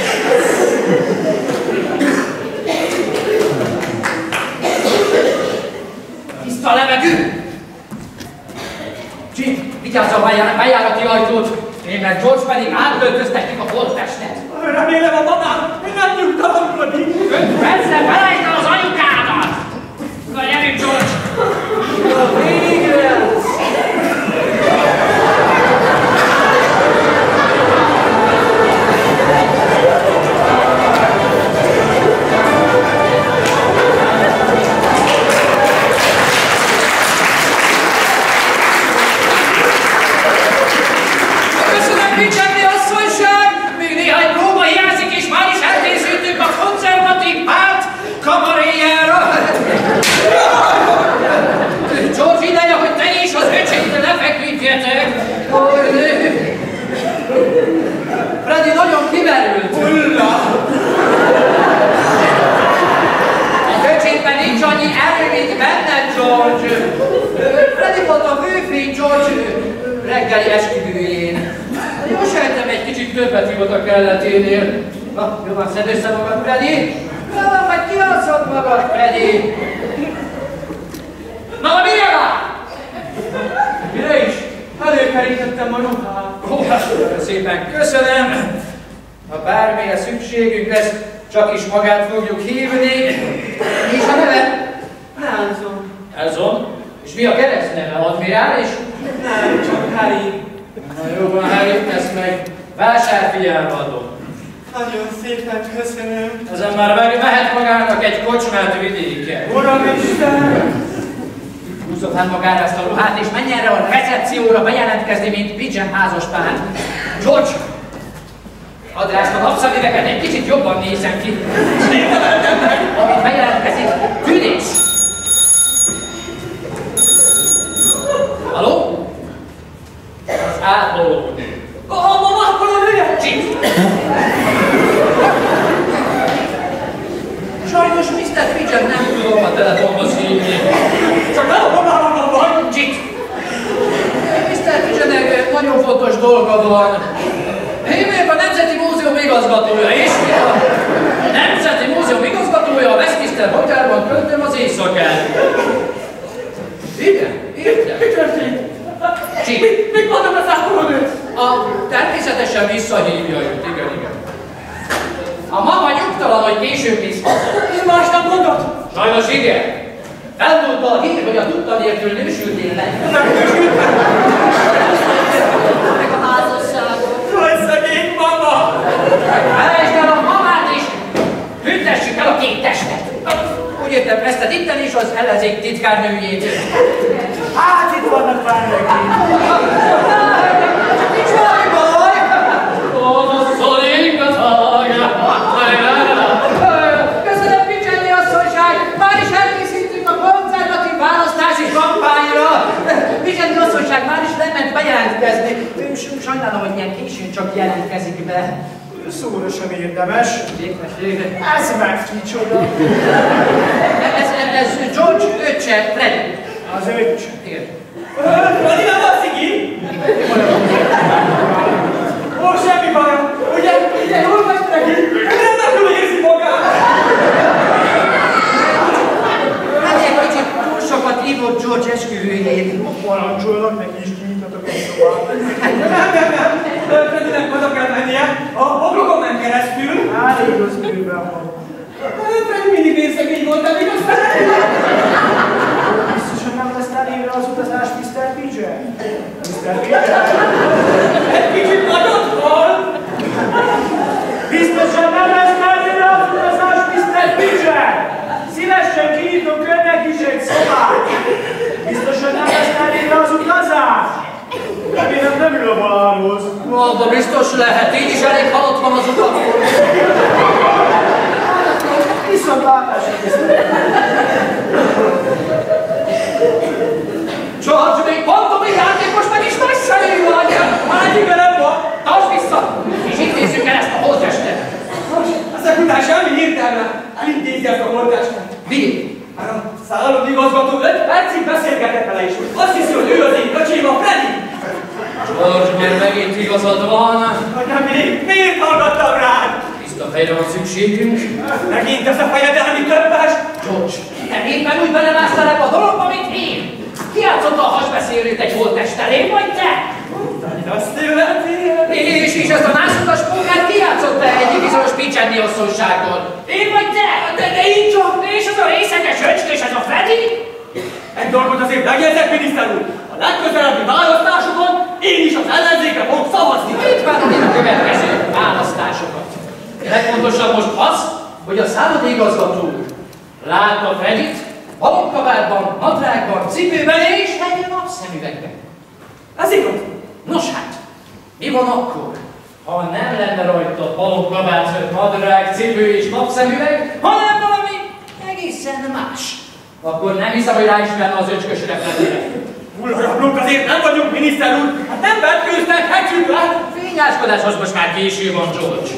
Tiszta levegő! Jim, vigyázz a bejárati ajtót, én meg George pedig átköltöztetjük a holttestet. Remélem a mamám nem nyugtalankodik. 5 percre felejtsd el az anyukádat! Na gyerünk, George! Végre! George ideje, hogy te is az öcsékre lefeküdjetek! Freddy nagyon kimerült! Hulla! Az öcsékben nincs annyi erő, mint benned, George! Freddy volt a főfény George reggeli esküvőjén. Jó sejtem, egy kicsit többet ivott a kelleténél. Na, jó van, szedd össze magad, Freddy! Na, majd kialszod magad, Freddy! Na, mire vár? Mire is? Előkerítettem a ruhát. Ó, hát szépen köszönöm. Ha bármilyen szükségünk lesz, csak is magát fogjuk hívni. Mi is a neve? Nelson. Nelson? És mi a keresztneve? Admirális? Nem, csak Harry. Na jó van, Harry, ezt meg vásárfiába adom. Nagyon szépen köszönöm. Ezen már mehet magának egy kocsmát vidéken. Uramisten! Húzod hát magára ezt a ruhát, és menj erre a recepcióra bejelentkezni, mint Pigeon házaspár. George! Add rá ezt a napszemüveget, egy kicsit jobban nézem ki. Amint bejelentkezik, tűnés! Haló? Az ápoló. A ápolónője! Csít! Sajnos Mr. Pigeon nem tudom a telefonhoz hívni. Csak nem a mamában vagy! Csít! Mr. Pigeonnek nagyon fontos dolga van. Én vagyok a Nemzeti Múzeum igazgatója, és a Nemzeti Múzeum igazgatója a Westminster Hotelban töltöm az éjszakát. Igen, értem. Mi történt? Csít! Mit mondom az ápolónőt? Természetesen visszahívja őt, igen. A mama nyugtalan, hogy később visz haza. Én másnap mondod? Sajnos igen. Elmondta a hír, hogy a tudta nélkül nősültél le. Meg a házasságot. Jaj, szegény mama! Felejtsd el a mamát is! Büntessük el a két testet! Úgy értem, ezt itten is az ellenzék titkárnőjét. Hát itt vannak már megint. Nincs valami baj! Odasszonik a tagja! Köszönöm, Pigeon asszonyság! Már is elkészítünk a konzervatív választási kampányra! Pigeon asszonyság már is lement bejelentkezni. sajnálom, hogy ilyen későn csak jelentkezik be. Szóra sem érdemes. Ez meg kicsoda. Ez George öccse, Freddy. Az öccse. Igen. Freddy nem az Szigi? Ó, semmi bajom. Ugye jól megy neki? Remekül érzi magát. Hát egy kicsit túl sokat ívott George esküvőjét. Parancsolnak, neki is kinyithatok egy szobát. Nem. Freddynek oda kell mennie. A ablakon ment keresztül. Elég az bőven van. Freddy mindig részegény volt, de még aztán... Biztosan nem lesz elérve az utazás, Mr. Pigeon? Mr. Pigeon? Egy kicsit nagyot van. Biztosan nem lesz elérve az utazás, Mr. Pigeon? Szívesen kinyitok önnek is egy szobát. Biztosan nem lesz elérve az utazás? Remélem nem ül a balárhoz. Abba biztos lehet, így is elég halott van az utakon. Viszont látásra tisztelt. George, még mondom, hogy játékos meg is nagy fejű vagy! Mennyi velem van? Tartsd vissza! És intézzük el ezt a holttestet! Ezek után semmi értelme. Elintézi ezt a holttestet. Miért? Már a szállodigazgató 5 percig beszélgetett vele is. Azt hiszi, hogy ő az én öcsém, a Freddy. George, mert megint igazad van. De miért hallgattam rád? Tiszta fejre van szükségünk. Megint ez a fejedelmi többes? George, te éppen úgy belemásztál ebbe a dologba, mint én. Ki játszotta a hasbeszélőt egy holttesttel, én vagy te? Azt tőletél? És ezt a nászutas pókát ki játszotta egy bizonyos Picsenni asszonysággal? Én vagy te? De én csak! És az a részeges öcsk, és ez a Freddy? Egy dolgot azért megjegyzek, miniszter úr! A legközelebbi választásokon én is az ellenzékre fogok szavazni! Mit várod én a következő választásokat? Legfontosabb most az, hogy a szállodéigazgató úr látta Freddyt balonkabátban, nadrágban, cipőben és egy napszemüvegben. Ez igaz? Nos hát, mi van akkor, ha nem lenne rajta balonkabát, nadrág, cipő és napszemüveg, hanem valami egészen más? Akkor nem hiszem, hogy ráismerne az öcskösre Freddyre. Hullarablók azért nem vagyunk, miniszter úr! Hát nem vetkőztethetjük le! Fényáskodáshoz most már késő van, George.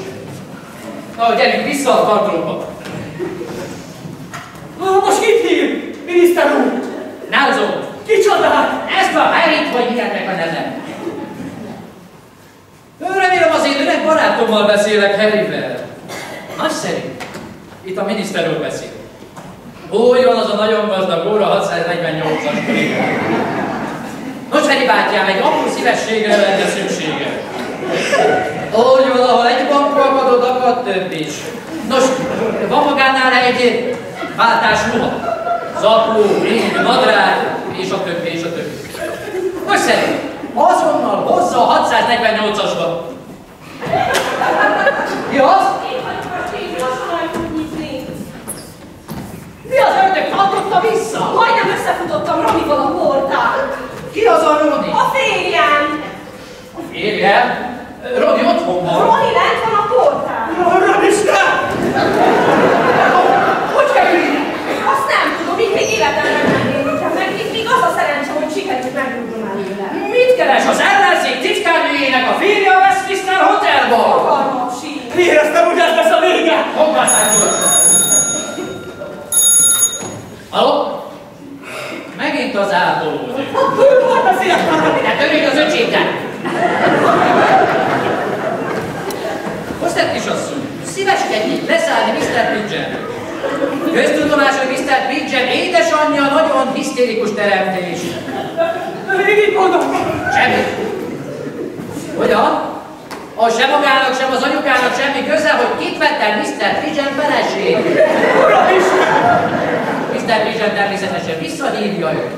Na, gyerünk vissza a tartróba. Most kit hív, miniszter úr? Nálzó! Kicsodát? Ezt a Harryt, vagy milyennek a neve? Remélem azért öreg barátommal beszélek, Harryvel. Nagyszerű. Itt a miniszterről beszél. Úgy van az a nagyon gazdag óra 648-as kollégák. Nos, Harry bátyám, egy apró szívességre lenne szüksége. Úgy van, ahol egy bankba akadod, akad több is. Nos, van magánál egy váltás ruha. Zakló, ring, nadrág, és a többi, és a többi. Most szerint, azonnal hozza a 648-asba. Mi az? Mi az ördög tartotta vissza? Majdnem összefutottam Ronival a portál. Ki az a Roni? A férjem. A férjem? Roni otthon van. Roni lent van a portál. Isten! Hogy kerül ide? Azt nem tudom, így még életemben nem értem meg. Itt még az a szerencse, hogy sikerült megrúgnom előle. Mit keres az ellenzék titkárnőjének a férje a Westminster Hotelban? Fogalmasi. Éreztem, hogy ez lesz a vége! Hoppászát, George! Halló? Megint az ápolódő. Hogy beszélek már? Ne törődj az öcséten! Hoztett kisasszony, szíveskedjék leszállni Mr. Pigeon. Köztudomás, hogy Mr. Pigeon édesanyja nagyon hisztérikus teremtés. Végig mondom! Semmi. Hogyan? Az sem magának, sem az anyukának semmi köze, hogy kit vett el Mr. Pigeon feleség. Uram is! Mr. Pigeon természetesen visszahívja őt.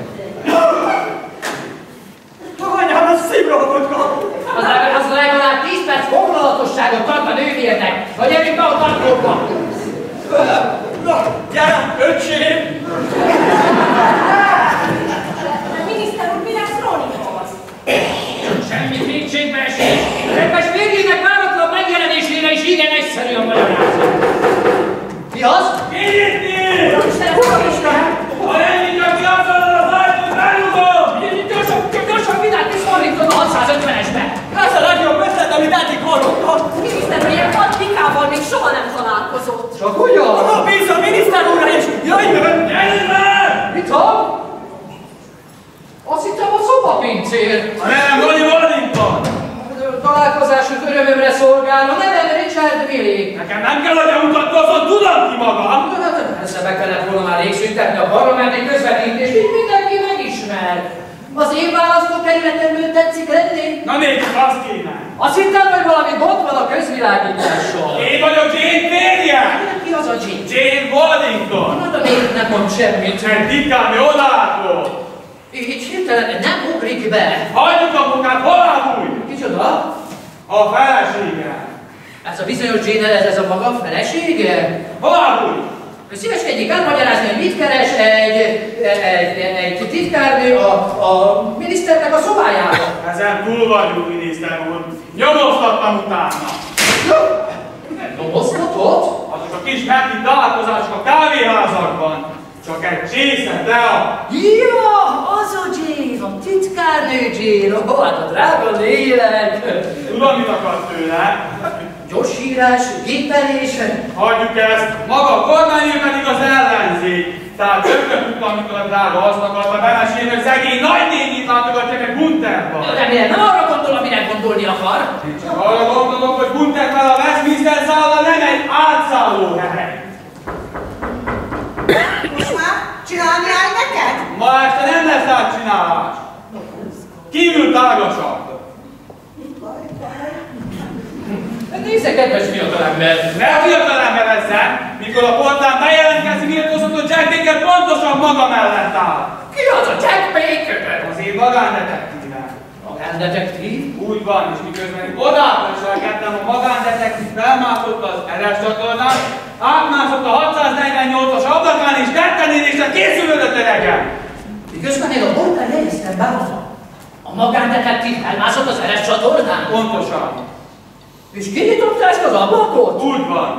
Anyám, az szívrohatot kap! Az legalább 10 perc foglalatosságot tart a nővérnek. Na gyerünk be a tartóba! Na, gyere, öcsém! De miniszter úr, mi lesz Ronihoz? Semmi kétségbeesés. Kedves férjének váratlan megjelenésére is igen egyszerű a magyarázat. Mi az? Kérjél! Uramisten! Ha elnyitja ki azzal az ajtót, elugom! Gyorsan, világ, mi szorítod a 650-esbe? Ez találkozásunk örömömre szolgál, a nevem Richard Willey. Nekem nem kell, hogy bemutatkozzon, tudom ki magam! Persze be kellett volna már rég szüntetni a parlamenti közvetítést, így mindenki megismer. Az én választókerületemről tetszik lenni? Na nézzük, azt kéne! Azt hittem, hogy valami gond van a közvilágítással. Én vagyok Jane férje! Ki az a Jane? Jane Wallington! Hát a miért nem mond semmit? Egy titkárnő odától! Így hirtelen nem ugrik be. Hagyjuk a munkát, hol bújj! Kicsoda? A feleségem! Ez a bizonyos Jane, ez a maga felesége? Hol bújj! Szíveskedjék elmagyarázni, hogy mit keres egy titkárnő a miniszternek a szobájában. Ezen túl vagyunk, miniszter úr. Nyomoztattam utána. Nyomoztatott? Azok a kis heti találkozások a kávéházakban. Csak egy csészet le a... Ja, az a Jane, a titkárnő Jane. Ó, hát a drága lélek. Tudom, mit akar tőle? Gyorsírás, gépelés. Hagyjuk ezt. Maga a kormányé pedig az ellenzék. Tehát többet tudtam, amikor a drága azt akarta bemesélni, hogy szegény nagynénit látogatja meg Gunterban. Remélem, nem arra gondol, amire gondolni akar. Csak arra gondolok, hogy Gunterben a Westminster szálloda nem egy átszállóhely. Most már csinálni áll neked? Ma este nem lesz átcsinálás. Kívül tárgasak. Nézze, kedves fiatalember! Ne fiatalember ezzel, mikor a portán bejelentkezik, méltózható Jack Baker pontosan maga mellett áll. Ki az a Jack Baker? Az én magándetektívem. Magándetektív? Úgy van, és miközben itt odápolcsolgattam, a magándetektív felmászott az RS csatornán, átmászott a 648-as ablakán, és tettenérésre készülődött öregem. Miközben én a portán jegyeztem be a magándetektív elmászott az RS csatornán? Pontosan. És kinyitotta ezt az ablakot? Úgy van.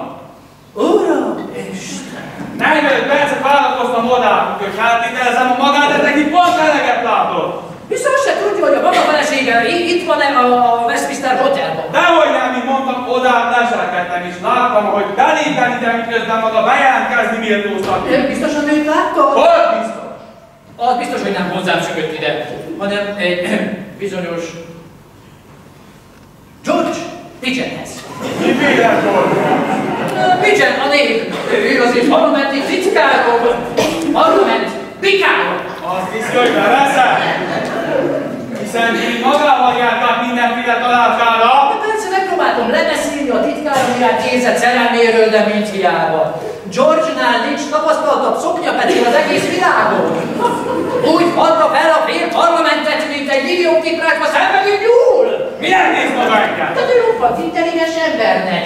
Uram, Isten! 45 percet várakoztam odáig, hogy feltételezem, a magándetektív pont eleget látott. Viszont se tudja, hogy a maga felesége itt van-e a Westminster Hotelban. Dehogy nem, mint mondtam, odább leselkedtem, és láttam, hogy belépben ide, miközben maga bejelentkezni méltóztatni. Biztosan őt látta? Hogy biztos? Az biztos, hogy nem hozzám sökött ide, hanem egy bizonyos George Pigeonhez. Mi vélet volt? Pigeon a név. Ő azért parlamenti titkárok, parlament bikárok. Azt hiszi, hogy beveszem? Hiszen én magával jártam mindenféle találkára. Persze megpróbáltam lebeszélni a titkárom iránt érzett szerelméről, de mint hiába. George-nál nincs tapasztaltabb szoknyapetél az egész világon. Úgy hagyta fel a fél parlamentet, mint egy milliókiprákba szenvedő nyúl. Milyen néz maga engem? Tehát ő roppant intelligens embernek.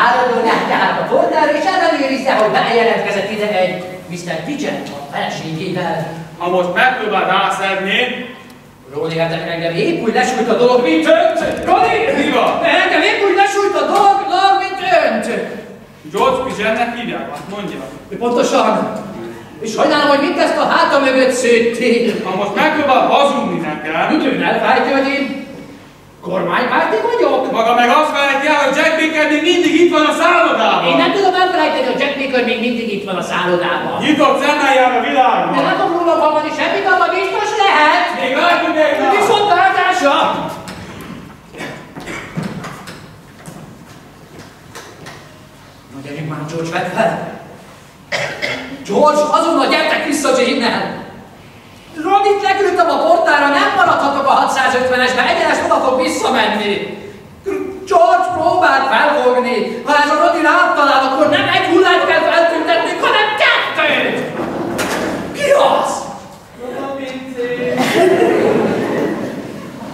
Állandóan tehát a portára, és ellenőrizze, hogy bejelentkezett ide egy Mr. Pigeon a feleségével. Ha most megpróbál rászedni... Róni, hát engem épp úgy lesújt a dolog, mint önt! Róni! Mi van? Engem épp úgy lesújt a dolog, mint önt! George Pigeonnek hívják, azt mondja. Pontosan. És sajnálom, hogy mindezt a háta mögött szőtték. Ha most megpróbál hazudni nekem... Ön elfájtja, hogy én kormánypárti vagyok? Maga meg azt felejti el, hogy Jack Baker még mindig itt van a szállodában. Én nem tudom elfelejteni, hogy Jack Baker még mindig itt van a szállodában. Nyitott szemmel jár a világban. De nem tudom róla hallani semmit, abban biztos lehet. Még látjuk még rá. Viszont látásra! Na gyerünk már, George, vedd fel! George, azonnal gyertek vissza Jane-nel! Rodit leküldtem a portára, nem maradhatok a 650-esbe, egyenes oda fog visszamenni! George próbált felfogni, ha ez a Rodi rám talál, akkor nem egy hullát kell feltüntetnünk, hanem kettőt! Ki az? A pincé.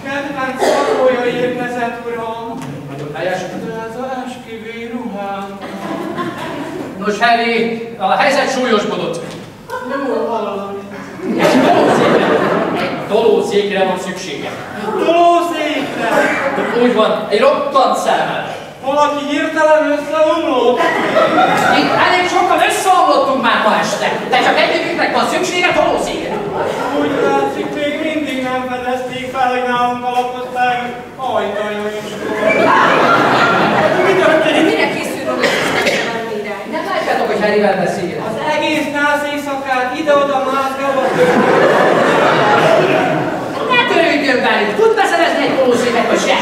Kedvenc szarvója érkezett, uram. Nagyon helyes. De ez a esküvő ruhám. Nos, Harry, a helyzet súlyosbodott. Jól hallom. Egy tolószékre van szüksége. Tolószékre! Úgy van, egy roppant szemmel. Valaki hirtelen összeomlott. Itt elég sokan összeomlottunk már ma este, de csak egyikünknek van szüksége tolószékre. Úgy látszik, még mindig nem fedezték fel, hogy nálunk alapozták ajtajó is. Mi történik? Mire készül Rodi Istenre? Nem látjátok, hogy Harryvel beszél. Az egész nász éjszakát ide-oda mászgálva. Ne törődjön velük, tud beszerezni egy tolószéket, vagy se?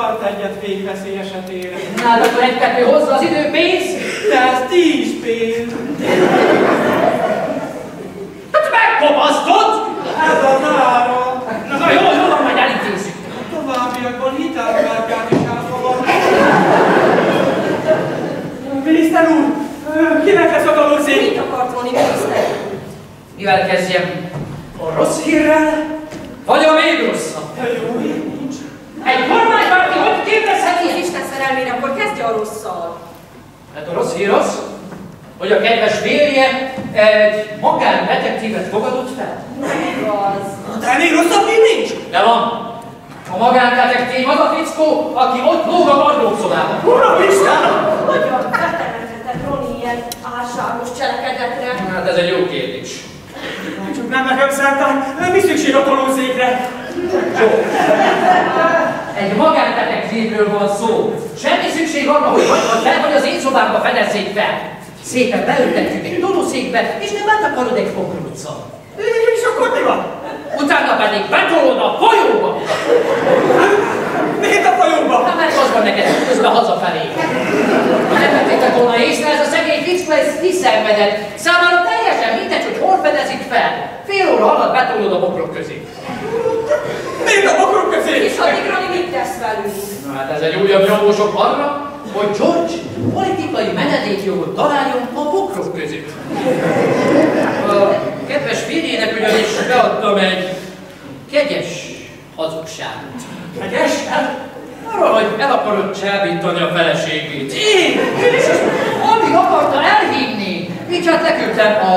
tart egyet végveszély esetére. Hát akkor egy-kettő hozza az idő pénz? De ez 10 pénz. Hát megkopasztod! Ez az ára. Na jól, majd elintézzük. Továbbiakban hitelkártyát is elfogad. Miniszter úr, kinek lesz a tanulszék? Mit akart volni, miniszter? Mivel kezdjem? A rossz hírrel? Vagy a még rosszabb? Jó hír nincs. Egy kormánybárti hogy képezheti? Az Isten szerelmére, akkor kezdje a rosszal. Hát a rossz hír az, hogy a kedves férje egy magándetektívet fogadott fel. Nem igaz. De még rosszabb hír nincs? De van. A magándetektív az a fickó, aki ott lóg a gardróbszobában. Uram Isten! Hogyan beteremthetett Roni ilyen álságos cselekedetre? Hát ez egy jó kérdés. Csak nem nekem szentán, mi szükség a tolószékre? Egy magándetektívről van szó. Semmi szükség arra, hogy fel, hogy az én szobámba fedezzék fel. Szépen beültetjük egy tolószékbe, és nem betakarod egy pokróccal. És akkor mi van? Utána pedig betolod a folyóba. Miért a folyóba? Hát mert az van neked közben hazafelé. Ha nem vettétek volna észre, ez a szegény fickó, ez kiszenvedett. Számára teljesen mindegy, hogy hol fedezik fel. Fél óra alatt betolod a bokrok közé. Miért a bokrok közé? És addig Roni mit tesz velünk? Na hát ez egy újabb nyomósok arra, hogy George politikai menedékjogot találjon a bokrok közé. A kedves férjének ugyanis beadtam egy kegyes hazugságot. Kegyes? Arról, hogy el akarod csábítani a feleségét. Én? És alig akarta elhívni. Így hát leküldtem a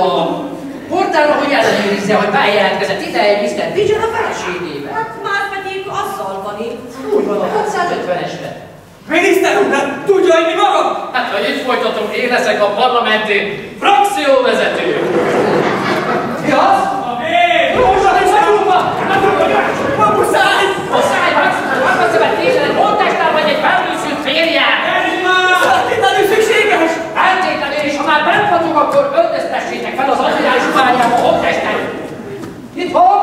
portálra, hogy ellenőrizze, hogy bejelentkezett ide egy Mr. Pigeon a feleségével. Hát már pedig azzal van itt. Úgy van, a 650-esre. Miniszter úr, nem tudja, hogy mi maga? Hát, hogy itt folytatom, én leszek a parlamenti frakcióvezető. Mi az? A vég! Rózsa, és megúrva! A muszáj! Muszáj, megszövet kézzel, mondástál vagy egy felnőszült férját! Ez már! Feltétlenül szükséges! Feltétlenül, és ha már bent vagyok, akkor öltöztessétek fel az admirális ruhájába a holttestet! Itt van?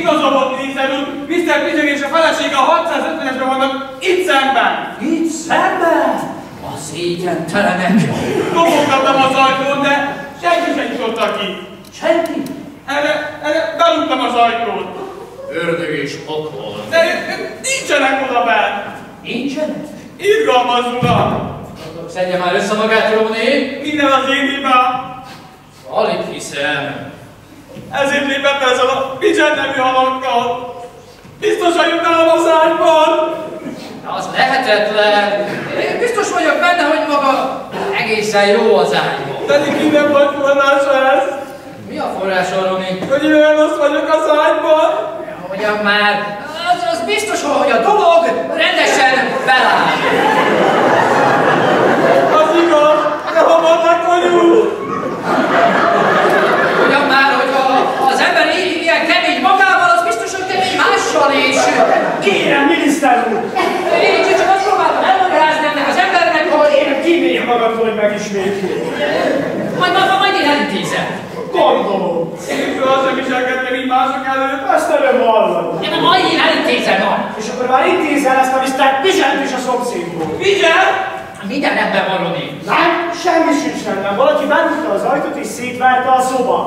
Igaza volt, miniszter úr! Mr. Pigeon és a felesége a 650-esben vannak itt szemben! Itt szemben? A szégyentelenek! Kopogtattam az ajtón, de senki sem nyitotta ki! Senki? Erre berúgtam az ajtót! Ördög és pokol. De nincsenek oda bent! Nincsenek? Irgalmazónak! Akkor szedje már össze magát, Róni! Minden az én hibám! Alig hiszem. Ezért lépett ezzel a Pigeon nevű halakkal! Biztosan jut nálam az ágyban! Az lehetetlen. Én biztos vagyok benne, hogy maga egészen jó az ágyban. Pedig minden vagy forrása ez! Mi a forrása, Roni? Hogy olyan rossz vagyok az ágyban! Hogyan már? Az biztos, hogy a dolog rendesen feláll. Az igaz, de hamar lekonyul! Ugyan már, hogy az ember ilyen kemény magával, az biztos, hogy kemény mással is. Kérem, miniszter úr! Én csak azt próbáltam elmagyarázni ennek az embernek, hogy Kérem, kíméljél magadtól, hogy megismétli. majd én elintézem. Gondolom. Én soha sem viselkedtem így mások előtt. Ezt öröm hallani. Majd én elintézem ma. És akkor már intézel ezt a Mr. Pigeont is a szomszédból. Pigeon? Minden rendben van, Roni. Nem, semmi sincs rendben. Valaki berúgta az ajtót és szétverte a szoba.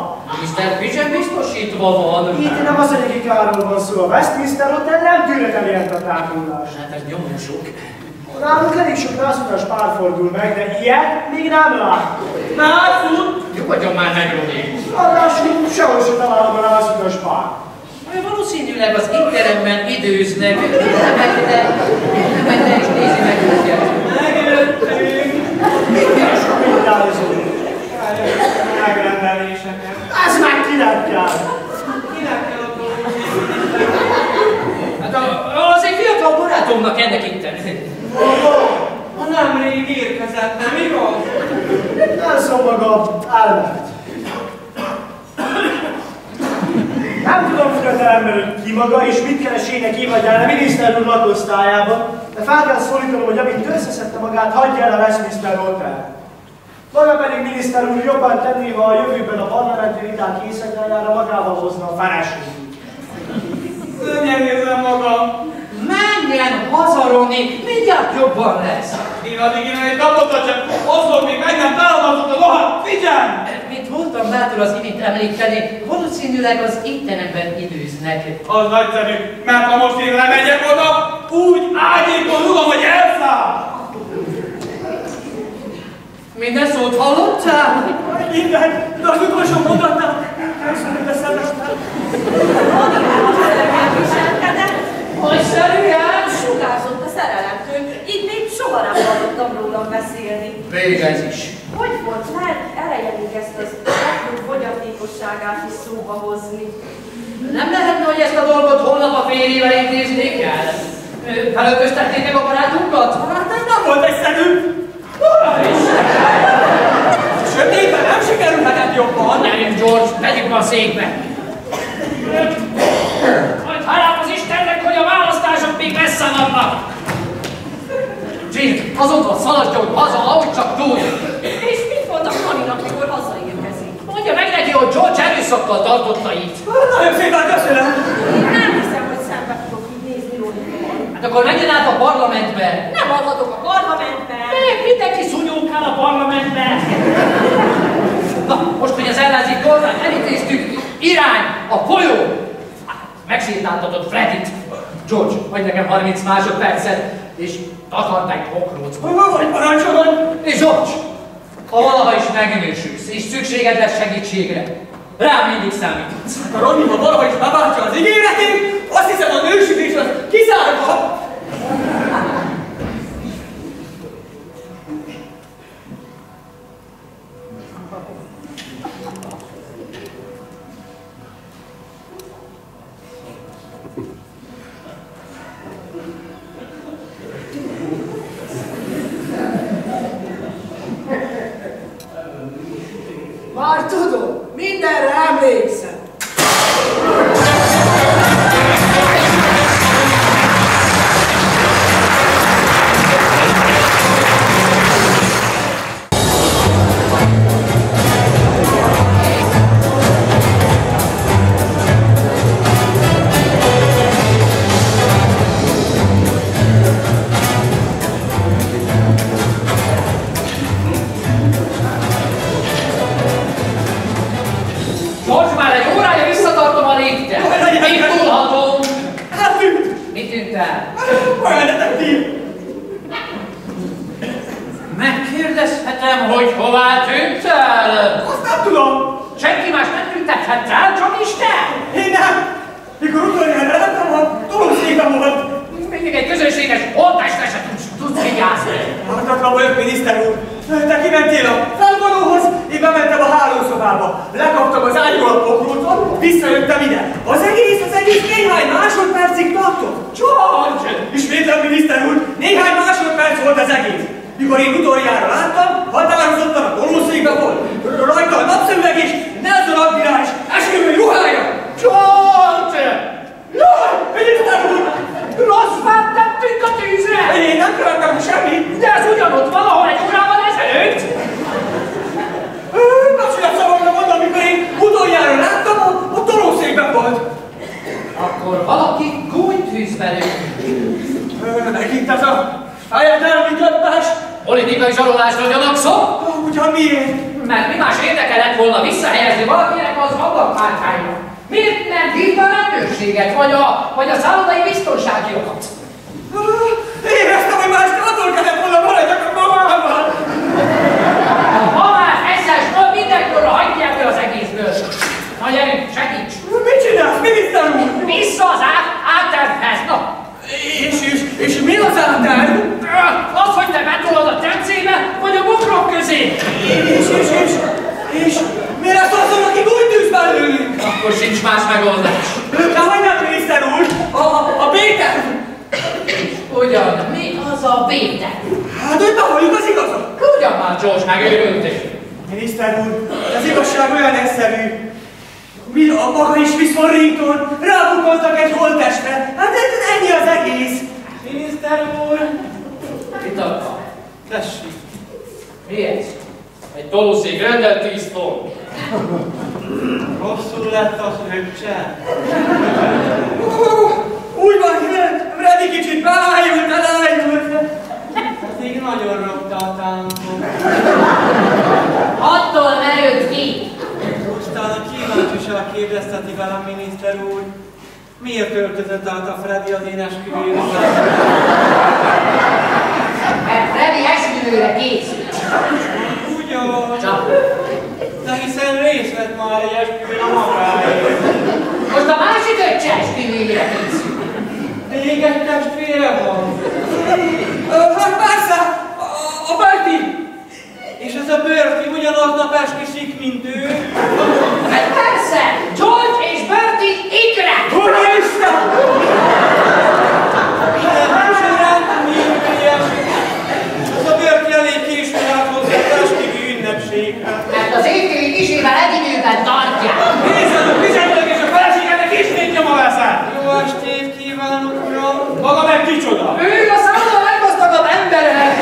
Mr. Pigeon biztosítva van. Itt nem az anyagi káról van szó. A Westminster Hotel nem tűrhet ilyen a tápolás. Hát ez nyomósok. Nálunk elég sok názutas pár fordul meg, de ilyet még nem láttam. Názut? Nyugodjon már meg, Roni. Ráadásul sehol sem találom a názutas pár. Valószínűleg az étteremben időznek. Menj le és nézi meg őket. Megjöttünk! Milyen sok mindálizunk. Megrendeléseket. Ez meg kinek kell? Kinek kell a dolgok? Hát az egy fiatal barátomnak ennek itten. Ha nemrég érkezett, nem igaz? Nelson maga elment. Nem tudom fiatalember, hogy ki maga és mit keresének évadján a miniszter úr lakosztályában, de fel kell szólítanom, hogy amint összeszedte magát, hagyja el a Westminster Hotel. Maga pedig miniszter úr jobban tenné, ha a jövőben a parlamenti viták éjszakájára magával hozna a feleségét. Szörnyen érzem magam. Menj takaródni, mindjárt jobban lesz. Én addig egy napotat csak hozom, még meg nem támadott a lohat, figyelj! Mint voltam bátor az imént említeni, valószínűleg az étteremben időznek. Az nagyszerű, mert ha most én lemegyek oda, úgy ágyékon rugom, hogy elszáll! Minden szót hallottál? Minden, de az utolsó mondatnál elszállt a szemestel. Nagyszerűen! Sugárzott a szerelemtől, így még soha nem hallottam rólam beszélni. Végez is. Hogy volt lehet eleje még ezt az legjobb fogyatékosságát is szóba hozni? Nem lehetne, hogy ezt a dolgot holnap a férjével intéznék el? Felöltöztetnék meg a barátunkat? Hát ez nem volt egyszerű. Sötétben nem sikerülhetett jobban. Gyerünk, George, vegyük be a székbe. Majd hálám az Istennek, hogy a választások még messze vannak. Jill, azonnal szaladjon haza, ahogy csak tud. És mit mondtak Marinak, mikor hazaérkezik? Mondja meg neki, hogy George erőszakkal tartotta itt. Nagyon szépen köszönöm. Nem hiszem, hogy szembe tudok így nézni Lónival. Hát akkor menjen át a parlamentbe. Nem adhatok a parlamentben. Mindenki szúnyókál a parlamentbe. Na, most, hogy az ellenzék kormány elintéztük, irány a folyó. Megsétáltatod Freddyt. George, adj nekem 30 másodpercet, és takard meg pokrócba. Vagy parancsolod? És George, ha valaha is megnősülsz, és szükséged lesz segítségre, rám mindig számíthatsz. A Ronny, ha valahogy beváltja az ígéretét, azt hiszem a nősülés az kizárva. Már tudom, mindenre emlékszem. George, már egy órája visszatartom a légtet. Indulhatunk. Hát tűnt! Mit tűnt el? Olyan detektív! Megkérdezhetem, hogy hová tűnt el? Azt nem tudom! Senki más nem tüntethet el, csak Isten! Én nem! Mikor utoljára láttam, a tolószékben volt! Még egy közönséges holttestre se tudsz vigyázni. Ártatlan vagyok, miniszter úr! Te kimentél a felvonóhoz, én bementem a hálószobába. Lekaptam az ágyról a pokróton, visszajöttem ide. Az egész néhány másodpercig tartott. George! Ismétlem, miniszter úr, néhány másodperc volt az egész. Mikor én utoljára láttam, határozottan a tolószékben volt. Rajta a napszemüveg és Nelson admirális esküvői ruhája. George! Jaj, miniszter úr! Rossz fát tettünk a tűzre! Én nem követtem semmit. De ez ugyanott valahol egy órával ezelőtt! Napsület szavamra mondom, amikor én utoljára láttam, a tolószékben volt. Akkor valaki gúnytűzbe lőtt. Megint ez a fejedelmi többes. Politikai zsarolásra gyanakszom? Ugyan miért? Mert mi más érdeke lett volna visszahelyezni valakinek az ablakpárkányra? Miért nem hívta a rendőrséget, vagy a szállodai biztonsági jogot? Éreztem, hogy más attól kellett volna maradjak a mamával. Ha már eszesből mindenkorra hagyják el az egészből. Na gyerünk, segíts! Mit csinálsz, miniszter úr? Vissza az áttervhez, na! És mi az átterv? Az, hogy te betolod a temcébe, vagy a bokrok közé! És mi lesz azon, aki gúnytűzben lőünk? Akkor sincs más megoldás. De hogy nem, miniszter úr? A B-terv? Ugyan, mi az a B-terv? Hát, hogy bevalljuk az igazat. Ugyan már, George, megőrültél. Miniszter úr, az igazság olyan egyszerű. Mi a maga is Wisconsinton rábukoltak egy holttestre. Hát ennyi az egész. Miniszter úr! Mit akar? Tessék. Miért? Egy tolószék rendel 10 font. Rosszul lett az öccse. Úgy van, Freddy kicsit beájult, miért öltözött át a Freddy az én esküvőre? Mert Freddy esküvőre készült. Ugyan. Csak. De hiszen részt vett már egy esküvőn a magáért. Most a másik öccse esküvőjére készül. Még egy testvére van. Hát persze, a Berti. És ez a Berti ugyanaznap esküszik, mint ő. Hát persze, George és Bertie ikre! Úristen! Nem sem rendkívül ügyes. Ez a Berti elég későn állt hozzá az esküvő ünnepségre. Mert az évkéri kisével edinőben tartják. Nézd, fizettek és a feleségenek ismét nyoma veszed! Jó estét kívánok, uram! Maga meg kicsoda? Ő a számomra leggazdagabb emberek!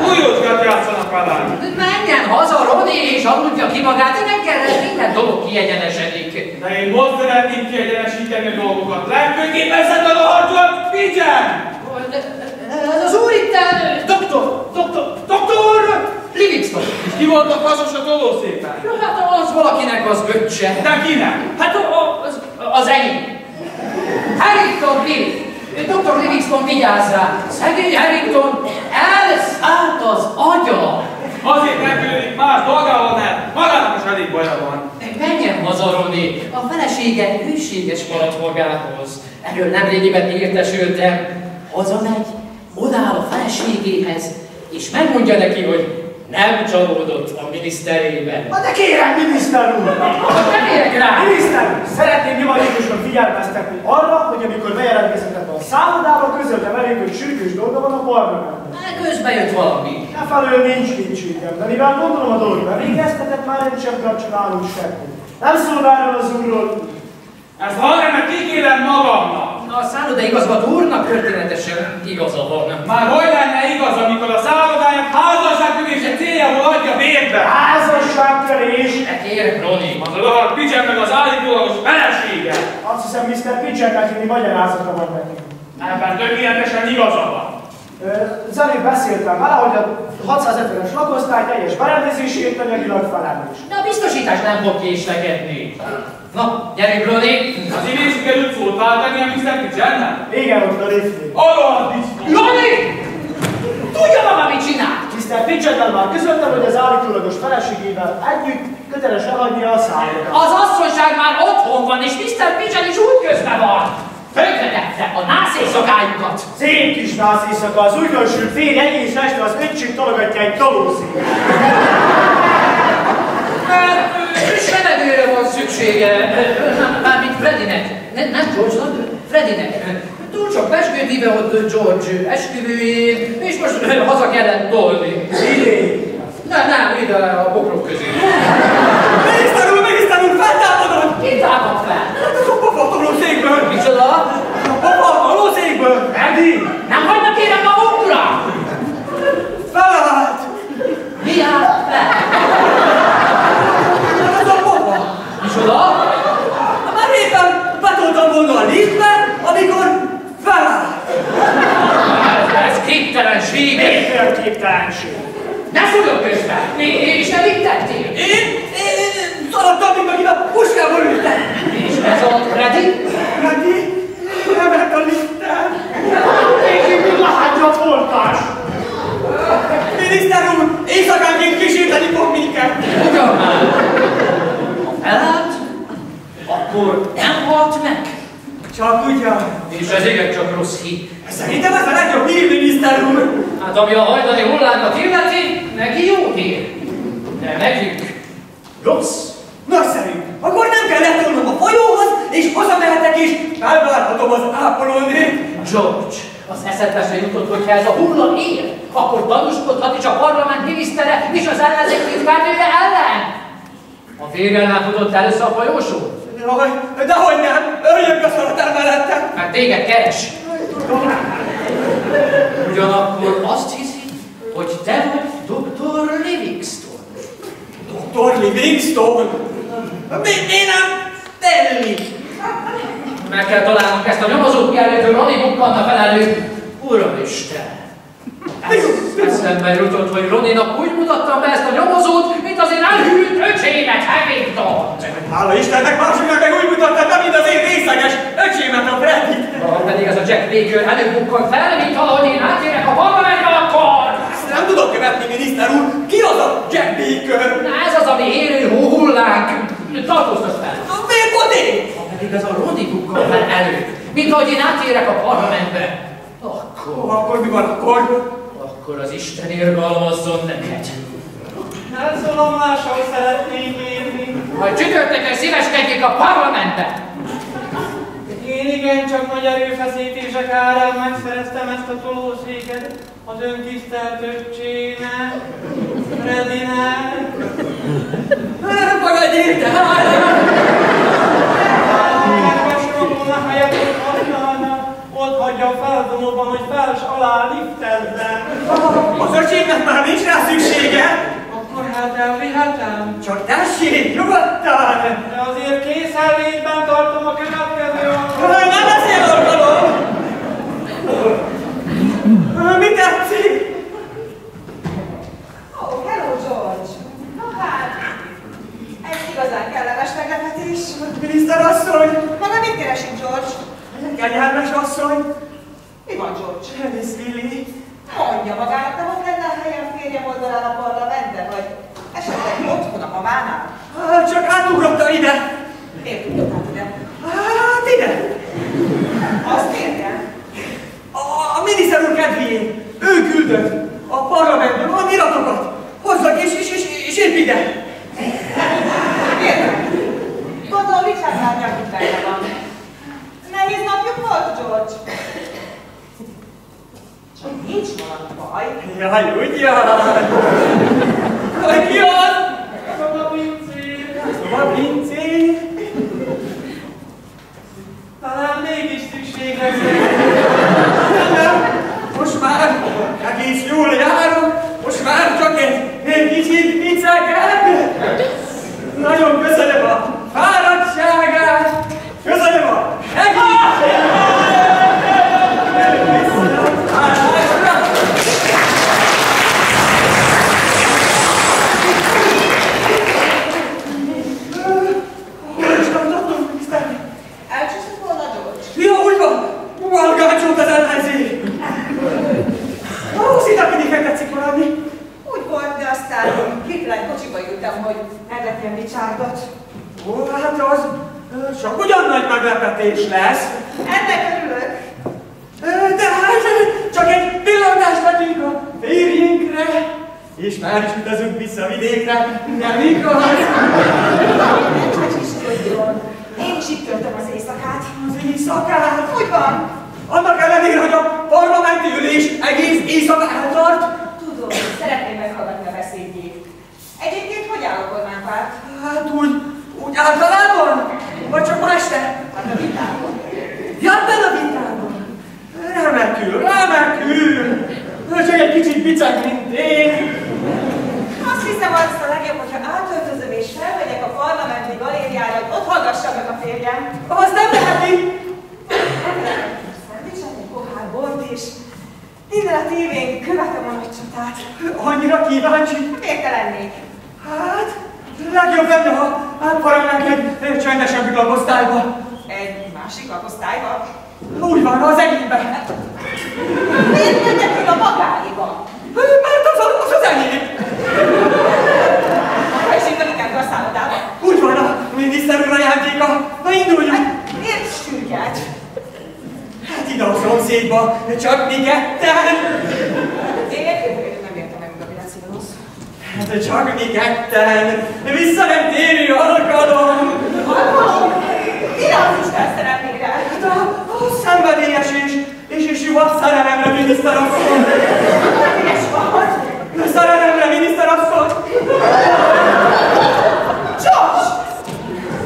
Újócskát játszanak velem! Menjen haza, Roni, és aludja ki magát, reggelre minden dolog kiegyenesedik. De én most szeretném kiegyenesíteni a dolgokat. Legfőképpen szedted a harcot, figyelj! Ez az úr itten, doktor Livingston. És ki volt a fazos a tolószépen? Hát az valakinek az öccse. De kinek? Hát az enyém. Harrington Bill. Dr. Livingston vigyázz rá. Szegény Harrington elszállt az agya. Azért repülődik más dolgával, mert magának is elég baja van. Menjen haza, Roni. A felesége hűséges maradt magához. Erről nemrégiben értesültem. Hazamegy, odáll a feleségéhez, és megmondja neki, hogy nem csalódott a miniszterében. De kérem, miniszter úr! Nem érek rá! Miniszter úr, szeretném nyomatékosan figyelmeztetni arra, hogy amikor bejelentkezett ebbe a szállodába, közöltem elég, hogy sürgős dolga van a parlamentben. Közben jött valami. Efelől nincs kétségem, de mivel gondolom a dolog bevégeztetett, már nem sem gratulálunk semmi. Nem szól erről az úrról. Ezt hallgatom, mert kikérem magamnak. A szállodaigazgató úrnak történetesen igaza van. Már hogy lenne igaz, amikor a szállodáját házasságkövése céljából adja bérbe? Házasságtörés! Ne kérek, Roni. Az a rohadt Picsen meg az állítólagos felesége. Azt hiszem, Mr. Pitchernek inni magyarázata van neki. Ebben tökéletesen igaza van. Zenébb beszéltem vele, hogy a 650-es lakosztály teljes berendezésért anyagilag felelős. De a biztosítás nem fog késlekedni. Na, gyerünk, Roni. Az imént sikerült szót váltani a Mr. Picsennek? Igen, ott a liftnél. Alatt biztos. Roni! Tudja maga, mit csinál? Mr. Pitchennel már közöltem, hogy az állítólagos feleségével együtt köteles eladnia a szállodát. Az asszonyság már otthon van, és Mr. Pigeon is úgy közben van. Tönkretette a nász éjszakájukat. Szép kis nász éjszaka, az újdonsült férj egész este az öccsét tologatja egy tolószék. Mert friss levegőre van szüksége, mármint Freddynek. Nem George-nak, Freddynek. Túl sok peskőt ivott George esküvőjén, és most haza kellett tolni. Idén. Nem, ide a bokrok közé. Miniszter úr, feltámadott! Ki támad fel? A pofatoló székből! Micsoda? A pofatoló székből! Freddy! Nem hagynak kérem magunkra! Felállt! Mi állt fel? Ez a pofa! Micsoda? Már éppen betoltam volna a liftbe, amikor felállt! Ez képtelenség! Miféle képtelenség? Ne szúrjon közben! És te mit tettél? Én szaladtam, mint akit a puskából ültem! És ez a Freddy? Freddy, emelt a liften! Végig látja a foltás! Miniszter úr, éjszakánként kísérteni fog minket! Ugyan már! Ha felállt, akkor nem halt meg. Csak ugyan. És ez igen csak rossz hír. Szerintem ez a legjobb hír, miniszter úr! Hát ami a hajdani hullámnak illeti, neki jó hír. De nekünk rossz. Nagyszerű! Akkor nem kell letolnom a folyóhoz, és hazamehetek is, felválthatom az ápolónőt. George, az eszedbe se jutott, hogy ha ez a hulla él, akkor tanúskodhat is a parlament minisztere és az ellenzék titkárnője ellen. A férjel nem tudott először a folyósó? Dehogy nem! Öljön a szaladtál mellettem! Mert téged keres. Ugyanakkor azt hiszi, hogy te vagy Dr. Livingston. Dr. Livingston? Miért nem tenni? Meg kell találnunk ezt a nyomozót, mielőtt Roni bukkanna felelő. Uramisten! Ez eszembe jutott, hogy Roninak úgy mutattam be ezt a nyomozót, mint az én elhűlt öcsémet, Hamilton. Hála Istennek, másiknak meg úgy mutattad be, mint az én részleges öcsémet, a Freddit. Pedig ez a Jack Baker előbukkant fel, mint valahogy én átérek a parlamentbe, akkor! Ezt nem tudok követni, miniszter úr. Ki az a Jack Baker? Na ez az, ami érő hóhullánk. Tartóztass fel. Miért pont én? Pedig ez a Roni bukkant fel előtt, mint ahogy én átérek a parlamentbe. Akkor mi van akkor? Akkor az Isten irgalmazzon neked. Elszólalásról szeretnénk érni. Majd csütörtökön szíveskedjék a parlamentbe. Én igen, csak nagy erőfeszítések árán megszereztem ezt a tolószéket az öntisztelt öccsének, Fredinek. Magadj érte! Kedves Romónak helyett ott használna, ott hagyja a felvonóban, hogy fels alá liftezzen. Az öcsémnek már nincs rá szüksége. Akkor hát elvihetem. Csak tessék, nyugodtan! De azért készenlétben tartom a következő alkalmat. Nem beszél alkalom! Mi tetszik? Oh, hello, George. No hát, ez igazán kellemes meglepetés. Miniszterasszony! Maga mit keresik, George? Kegyelmes asszony! Mi van, George? Miss Lily! Mondja magának, nem ott lenne a helyen férjem oldalán a parlamentben, vagy esetleg otthon a mamánál? Csak átugrotta ide! Miért tudod át ide? Hát ide! Azt értem. A miniszter úr kedvéért! Ő küldött a parlamentben valami iratokat! Hozzak és épp ide! Értem. Gondolom, Richard már nyakítványa van. Nehéz napjuk volt, George? Csak nincs valami baj. Jaj, ugyan! Ki az? Szóval pincér. Szóval pincér? Talán mégis szükség lesz. Nem, most már egész jól járok, most már csak egy kicsit picegek. Nagyon köszönöm a fáradtságát, köszönöm a egészséget. Elcsúszott volna, George? Ja, úgy van! Valgácsolt az ellenzék! Szinte mindig megtetszik maradni. Úgy volt, de aztán hirtelen kocsiba ültem, hogy meglepjem Richardot. Ó, hát az csak ugyan nagy meglepetés lesz. Ennek örülök. De hát csak egy pillantást adjunk a férjénkre, és már is utazunk vissza vidékre, nem igaz? Hogy is tudjon. Én is itt töltöm az éjszakát. Az éjszakát? Úgy van. Annak ellenére, hogy a parlamenti ülés egész éjszaka eltart? Tudom, szeretném meghallgatni a beszédjét. Egyébként hogy áll a kormánypárt? Hát úgy általában? Vagy csak ma este? Hát a vitában. Ja, ebben a vitában. Remekül. Csak egy kicsit biceg, mint én. Azt hiszem, az a legjobb, hogyha átöltözöm és felmegyek a parlamenti galériára, hogy ott hallgassam meg a férjem. Azt nem teheti. Szendvicset, egy pohár bort és minden a tévén követem a nagy csatát. Annyira kíváncsi. Miért te lennék? Hát, legjobb lenne, ha átparangnánk egy csendesebb lakosztályba. Egy másik lakosztályba? Úgy van, az enyémben. Miért mennek ül a magáéba? Mert az enyém. Ha is itt inkább a szállodába. Úgy van, a miniszter úr ajándéka. Na induljunk. Hát, miért sürget? Hát ide a szomszédba, csak mi ketten. Én nem értem meg, mi lesz igaz. Hát csak mi ketten. Vissza nem térő alkalom. Alkalom? Mire az Isten szerelmére? Hát a szenvedélyes és jó szerelemre, miniszterasszony. Ügyes vagy? Szerelemre, miniszterasszony. George!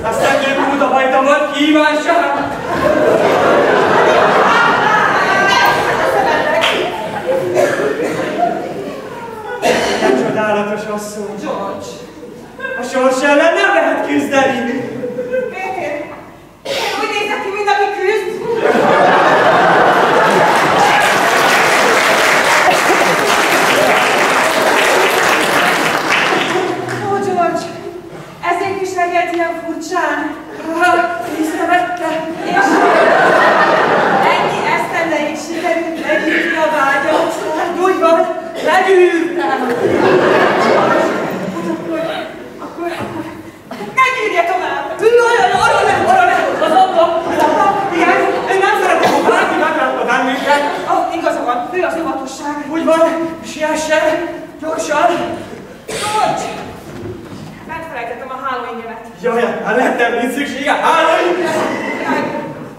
A szendők óta hajta volt kívánság. Nem csodálatos asszony. George! A sors ellen nem lehet küzdeni. Péter! Én úgy nézek ki, mint aki küzd! gyorsan! George! Megfelejtettem a hálóingemet. Jaj, hát lettem nincs szüksége hálóinget! Jaj,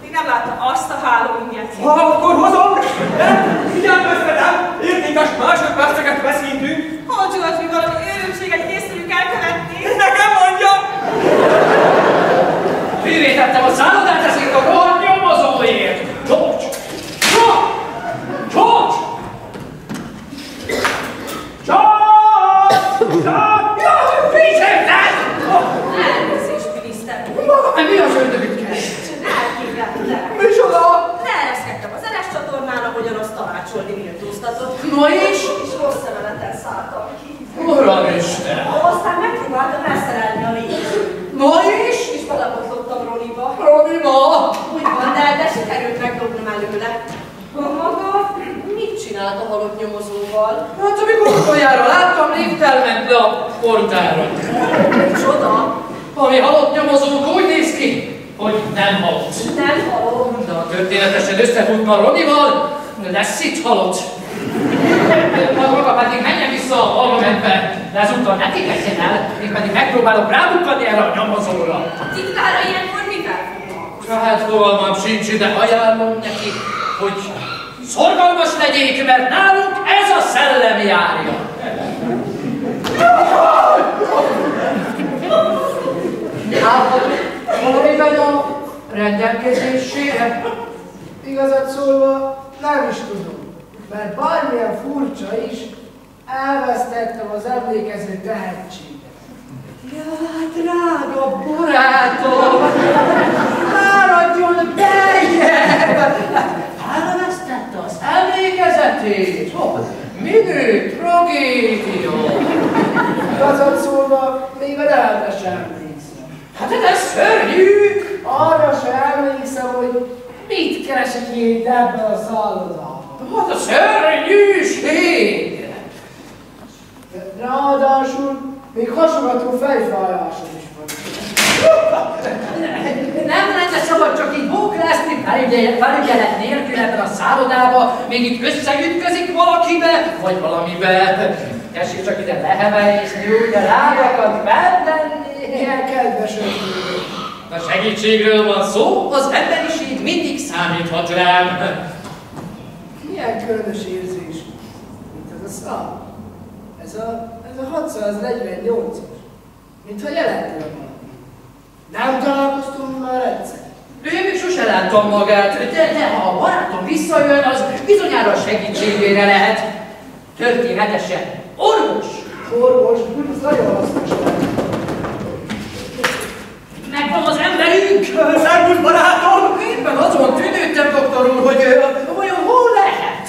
ti nem látta azt a hálóinget. Ha, akkor hozom! De figyelj összedem! Értékes másodperceket veszítünk! Hol George, mi valami őrültséget készülünk elkövetni? Nekem mondja! Fűvé tettem a szállodát ezért a rohadt nyomozóért! George! George! George! George! Jaj, figyelj! Elnézést, miniszter úr. Mi az ördögüt kell? Elképzeltem. Micsoda? Leereszkedtem az eres csatornán, ahogyan azt tanácsolni méltóztatott. No és? És rossz szemelettel szálltam ki. Uramisten! Aztán megpróbáltam elszerelni a lényet. No és? És belepotlottam Roniba. Roniba! Úgy van, de sikerült megdobnom előle. Maga mit csinált a halott nyomozóval? Hát amikor utoljára láttam, léptel ment le a portára. Csoda! Ami halott nyomozók úgy néz ki, hogy nem halott. Nem halott. De ha történetesen összefutna Ronival, lesz itt halott. Maga pedig menjen vissza a parlamentbe, de ezúttal ne tévedjen el, én pedig megpróbálok rábukkani erre a nyomozóra. A titkára ilyenkor mivel foglalkozik? Hát fogalmam sincs, de ajánlom neki, hogy szorgalmas legyék, mert nálunk ez a szellem járja. Valamiben a rendelkezésére? Igazat szólva nem is tudom, mert bármilyen furcsa is, elvesztettem az emlékező tehetséget. Ja, drága barátom! Maradjon beljebb! Elvesztette az emlékezetét? Minő tragédia! Igazat szólva, még a nevetre sem emlékszem. Hát ez szörnyű! Arra sem emlékszem, hogy mit keresek én itt ebben a szállodában. Hát a szörnyűség! Ráadásul még hasogató fejfájásom is van. Nem lenne szabad csak így bóklászni felügyelet nélkül ebben a szállodába, még itt összeütközik valakibe, vagy valamibe. Tessék csak ide lehevelésni, ugye rágakat feltenni. Ilyen kedves ötletek. A segítségről van szó, az emberiség mindig számíthat rám. Milyen különös érzés, mint ez a szám. Ez a 648-as. Mintha jelentene valami. Nem találkoztunk már egyszer. Ő még sose láttam magát, de ha a barátom visszajön, az bizonyára segítségére lehet. Történetesen orvos! Orvos, az nagyon hasznos lehet. Megvan az emberünk! Szervusz, barátom! Éppen azon tűnődtem, doktor úr, hogy vajon hol lehet?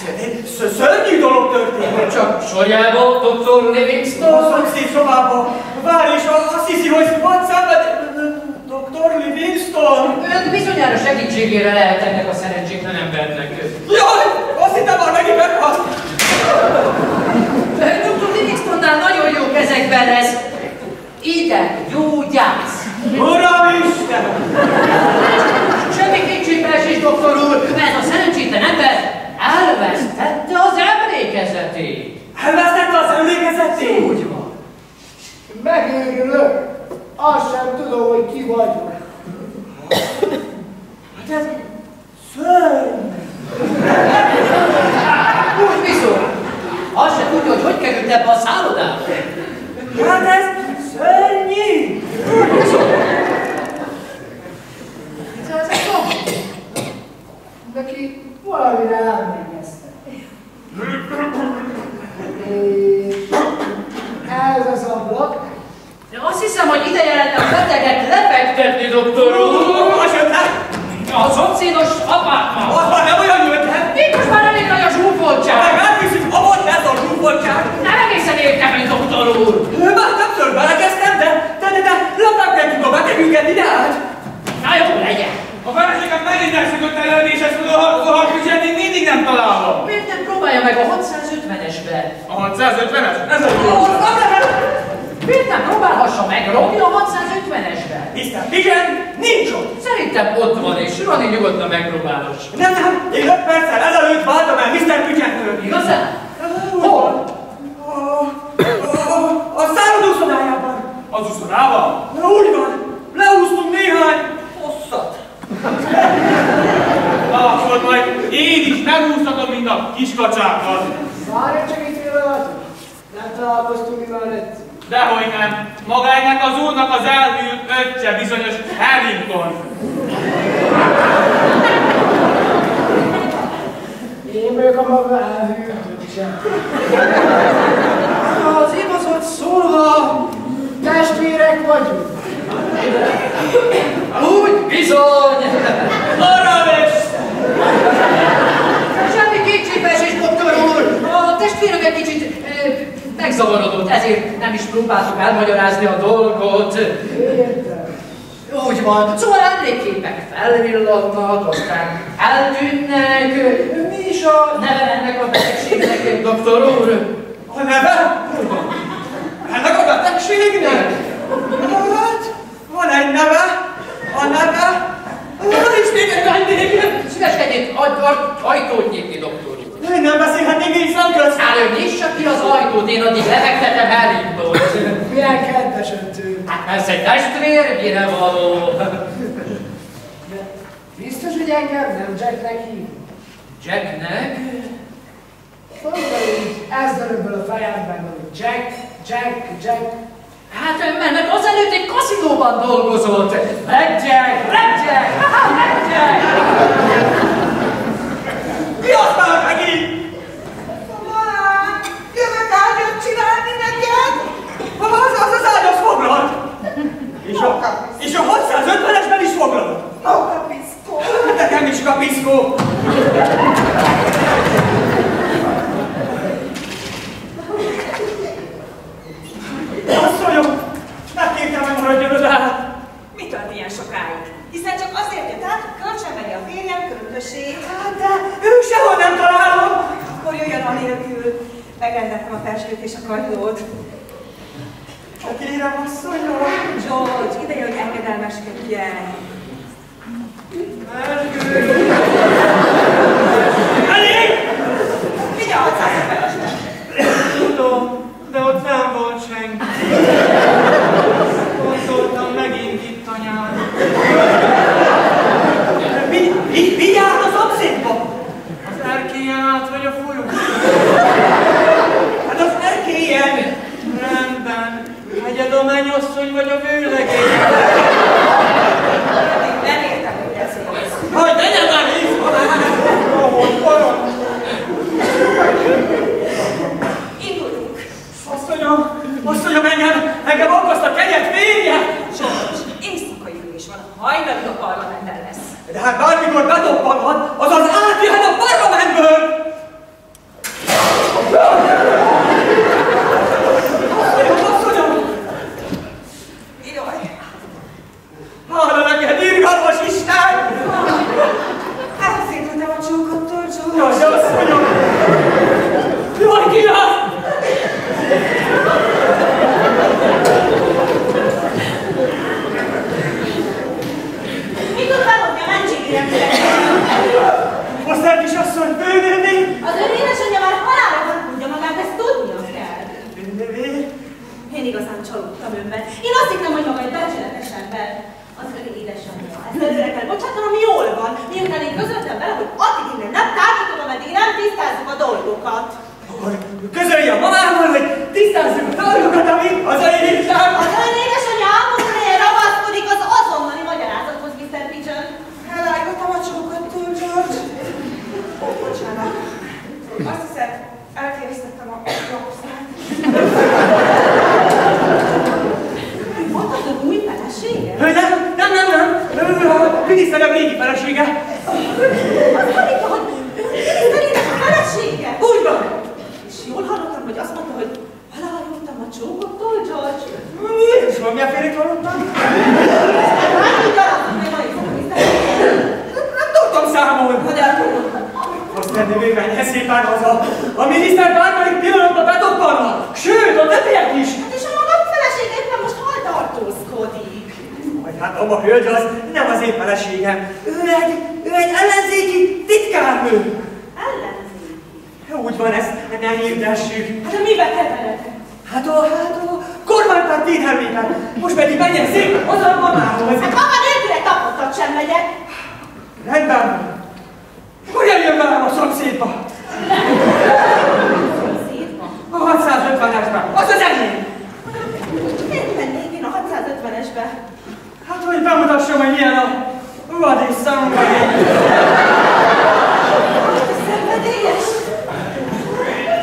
Szörnyű dolog történt. Csak sorjába, doktor Livingston? A szomszéd szobába. Várj, és azt hiszi, hogy vad szenved... Dr. Livingston! Ön bizonyára segítségére lehet ennek a szerencsétlen embernek. Jaj! Azt hittem már megint meghalt! Dr. Livingstonnál nagyon jó kezekben lesz. Ide gyógyász! Uramisten! Semmi kétségbeesés, doktor úr, mert a szerencsétlen ember elvesztette az emlékezetét. Elvesztette az emlékezetét? Úgy van. Megőrülök. Azt sem tudom, hogy ki vagyok. Hát ez szörny! Úgy bizony. Azt sem tudja, hogy hogy került ebbe a szállodába. Hát ez szörnyű! Ez szomorú. Neki valamire emlékeztek. És ez az ablak. De azt hiszem, hogy ideje lenne a beteget lefektetni, doktor úr. Az ötlet! A szomszédos apáknak. Az már nem olyan ötlet! Itt most már elég nagy a zsúfoltság. Meg elviszünk, abban ez a zsúfoltság! Nem egészen értem, mint doktor úr. Már többször belekezdtem, de lefektetjük a betegünket ide át! Na jó, legyen. A feleségem megint elszökött előtt, és ezt a halkügyet én mindig nem találom. Miért nem próbálja meg a 650-esbe? A 650-es? Ez a jó. Miért nem próbálhassa meg Roni a 650-esbe? Hiszen igen, nincs ott! Szerintem ott van, és Roni nyugodtan megpróbálhassa. Nem, én 5 perccel ezelőtt váltam el Mr. Pigettől. Igazán? Hol? A Az uszonával? Na úgy van, leúsztunk néhány hosszat. Na, akkor majd én is megúsztatom, mint a kiskacsákat. Várj csak itt pillanat! Nem találkoztunk mi már egyszer. Dehogy nem. Maga ennek az úrnak az elhűlt öccse, bizonyos Harrington. Én vagyok a maga elhűlt öccse. Az igazat szólva, testvérek vagyunk. Úgy bizony! Arra vesz! Semmi kétségbeesés, doktor úr! A testvérem egy kicsit megzavarodott, ezért nem is próbáltuk elmagyarázni a dolgot. Értem. Úgy van, szóval emlékképek felvillannak, aztán eltűnnek. Mi is a neve ennek a betegségnek, doktor úr? A neve? Ennek a betegségnek? Hát, van egy neve. A neve. És még egy vendég. Szíveskedjék, ajtót nyitni, doktor úr. Én nem beszélhetnék így szemközt. Álljon, nyissa ki az ajtót, én addig lefektetem Harringtont. Milyen kedvesen tőle. Hát persze egy testvér, mire való. Biztos, hogy engem nem Jacknek hív? Jacknek? Szóval így ezdörömből a fejemben, hogy Jack. Hát mert azelőtt egy kaszinóban dolgozott. Blackjack! Mi aztán megint? Talán jövök ágyat csinálni neked? Az ágyat foglalt. És a 650-esben is foglalt. Maga piszkó. Nekem is kapiszkó. Asszonyom, megkértem, hogy maradjon az állat. Mit tart ilyen sokáig? Hiszen csak azért jött át, hogy kölcsönvegye a férjem költösét. Hát de ő sehol nem találom. Akkor jöjjön anélkül. Megrendeltem a felsőt és a kagylót. Kérem, asszonyom. George, ideje, hogy engedelmeskedjen. Elég! Vigye a 650-esbe. Tudom, de ott nem volt senki. Gondoltam megint itt anyám. Mi járt a szomszédba? Az erkélyen át vagy a folyón? Hát az erkélyen. Rendben. Hegyed a mennyasszony vagy a vőlegény? Nem értem, hogy ez szólsz. Hogy tegyen már vissza! Ahogy van! Induljunk. Asszonyom, engem akaszt a kegyet férje! George, éjszakai ülés van, hajnalig a parlamenten lesz. De hát bármikor bedobbanhat, azaz átjöhet a parlamentből! Asszonyom! Jaj, Hála neked, irgalmas Isten! elszédültem a csókottól, George. Jaj, de asszonyom! Jaj, ki az? Mit tud felhozni a mentségi rendszert? Foster kisasszony, főnéni! Az ön édesanyja már halálra van, tudja magát, ezt tudnia kell. Főnéni? Én igazán csalódtam önben. Én azt hittem, hogy maga egy becsületes ember. Az ön édesanyja. Ezt előre kell bocsátanom, jól van. Miután én közöltem vele, hogy addig innen nem tárgyalom, ameddig nem tisztázzuk a dolgokat. Közölje a mamával, hogy tisztázzuk a dolgokat, amit az elérésem! Az ön édesanyja álmodónél ragaszkodik az azonnali magyarázathoz, Mr. Pigeon. Elállítottam a csókottól, George. Bocsánat. Azt hiszem, elkészítettem a lapszát. Mondtad, hogy új felesége? Nem. Ő a miniszterem régi felesége. Azt mondja, hogy miniszterének a felesége? Úgy van. És jól hallottam, hogy azt mondta, hogy elállítottam a csókottól, George. És van milyenfélét hallottam? Hát így alakult meg a miniszterének. Nem tudtam számolni. Hogy eltudottam. Azt tenni még menjen szépen haza. A miniszter bármelyik pillanatban bedobbanna. Sőt, a többiek is. Hát és a maga felesége éppen most hol tartózkodik? Vagy hát a hölgy az nem az én feleségem. Ő egy ellenzéki titkárnő. Ellenzéki. Úgy van, ezt ne hirdessük. Hát de mibe keveredek? Hát a kormánypárt védelmében. Most pedig menjen szépen haza a mamához. Hát maga nélküle tapottat sem megyek. Rendben. Hogyan jön velem a szomszédba? Szétma. A 650-esben. Az az enyém. Miért mennék én a 650-esbe? Hát, hogy bemutassam, hogy milyen a vadis szenvedély. Szenvedélyes.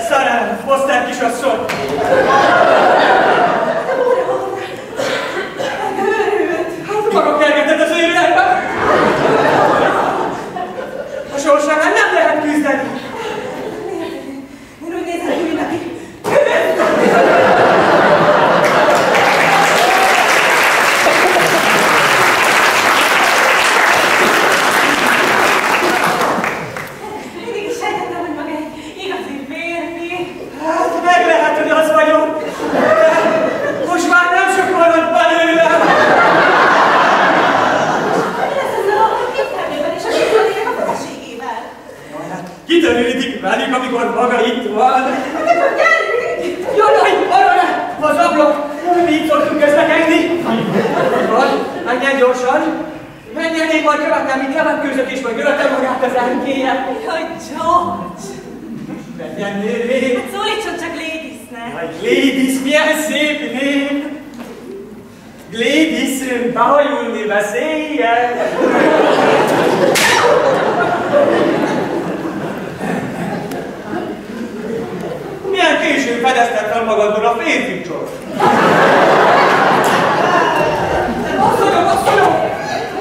Szerelem, Foster kisasszony. De ura, megőrült. Hát maga kergetett az őrületben. A sorsállal nem lehet küzdeni. Én úgy nézem, hogy ülj neki. Mindig is sejtettem, hogy maga egy igazi férfi. Hát meg lehet, hogy az vagyok. De most már nem sok maradt belőlem. Mi lesz ezzel a képtelmében és a képtelmények a feleségével? Kitörődik velük, amikor maga itt van. Mikor gyerünk? Jaj, arra ne! Az ablak! Mi így szoktunk közlekedni? Van, menjen gyorsan! Menjen, én majd követem, mint levetkőzök is, majd követem magát az elkélyet. Jaj, George! Menjen, nővér! Hát szólítson csak Ladiesnek. Jaj, Gladys, milyen szép név! Gladys, behajulni beszéljen! Milyen későn fedezted fel magadból a férfi csort? Asszonyom!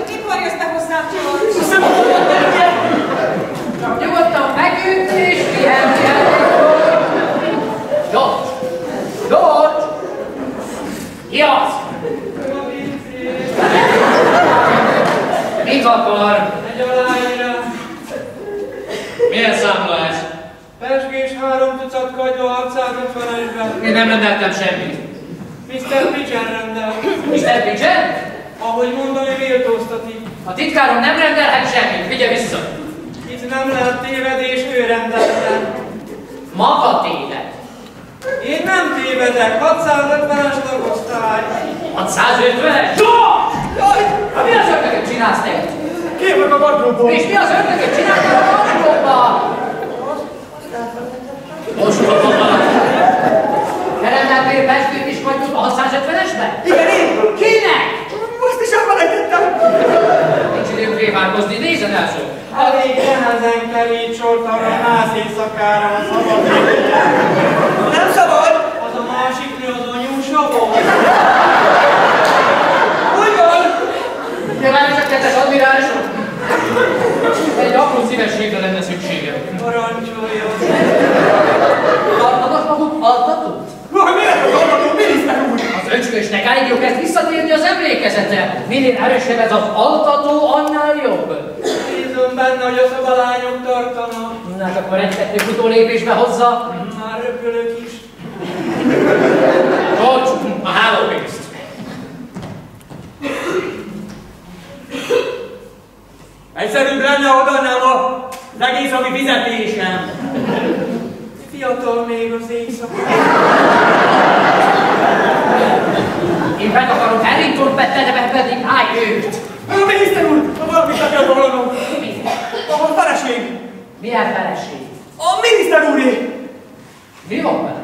Mikor jössz be hozzám, George? Hiszem, hogy Nyugodtan megült és pihenjen. George! George! Ki az? Mit akar? Egy aláírás. Milyen számla ez? Peskés 3 tucat kagyló 650-esben. Én nem rendeltem semmit. Mr. Pigeon rendel. Mr. Pigeon? Ahogy mondani méltóztatik. A titkárom nem rendelhet semmit, vigye vissza. Itt nem lehet tévedés, ő rendelte. Maga téved. Én nem tévedek, 650-es lagosztály. 650-es? George! Hát mi az ördögöt csinálsz te? kérlek a gardróbból! És mi az ördögöt csinálsz a gardróbba? Most mondom valaki. Te rendeltél peskőt és kagylót a 650-esbe? Igen, én! Kinek? Most is elfelejtettem! Nincs időm réválkozni, nézzen el szó. Elég nehezen kerít sort arra a nász éjszakára a szabad éjjel. Nem szabad! Az a másik nő az a nyúsabó. Hogy van? Nyilvánosak, kedves admirálisok! Egy apró szívességre lenne szükségem. Parancsoljon. Tartanak maguk altatót? Mi lett az altató, miniszter úr? Az öcskösnek elég jó kezd visszatérni az emlékezete. Minél erősebb ez az altató, annál jobb. Bízom benne, hogy a szobalányok tartanak. Na, hát akkor egy-kettő futólépésbe hozza. Már röpülök is. George, a hálópénzt. Egyszerűbb lenne, adannám az egész havi fizetésem. Fiatal még az éjszaka. Én meg akarom Harrington bettenemet, pedig állj őt. A miniszter úr, ha valamit le kell vallanom. A feleség. Milyen feleség? A miniszter úré. Mi van vele?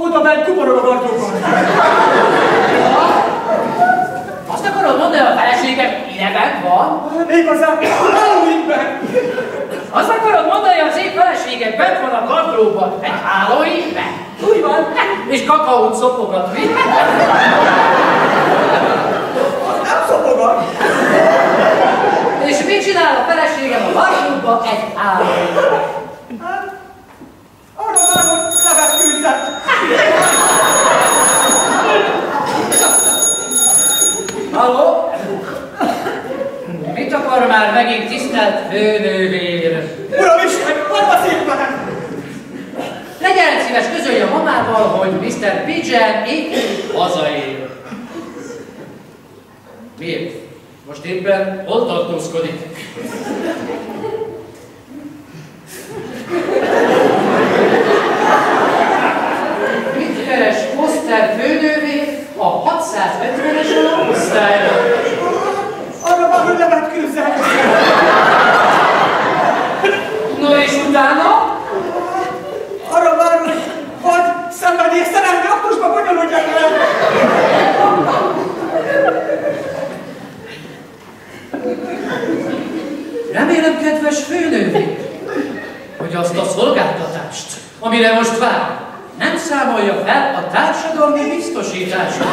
Oda bent kuporog a gardróban. Azt akarod mondani, hogy a feleségem ideben van? Méghozzá Halloweenben. Azt akarod mondani, hogy az én feleségem bent van a gardróban egy hálóívben? Úgy van. És kakaót szopogat, mi? Az nem szopogat. És mit csinál a feleségem a gardróban egy hálóívben? Hát, arra már, hogy levetkőzzek. Halló? Mit akar már megint tisztelt főnővér? Uramisten, hova szépen? Legyen szíves, közölje a mamával, hogy Mr. Pigeon itt hazaér. Miért? Most éppen hol tartózkodik? Mit keres Foster főnővér a hogy azt a szolgáltatást, amire most vár, nem számolja fel a társadalmi biztosításra.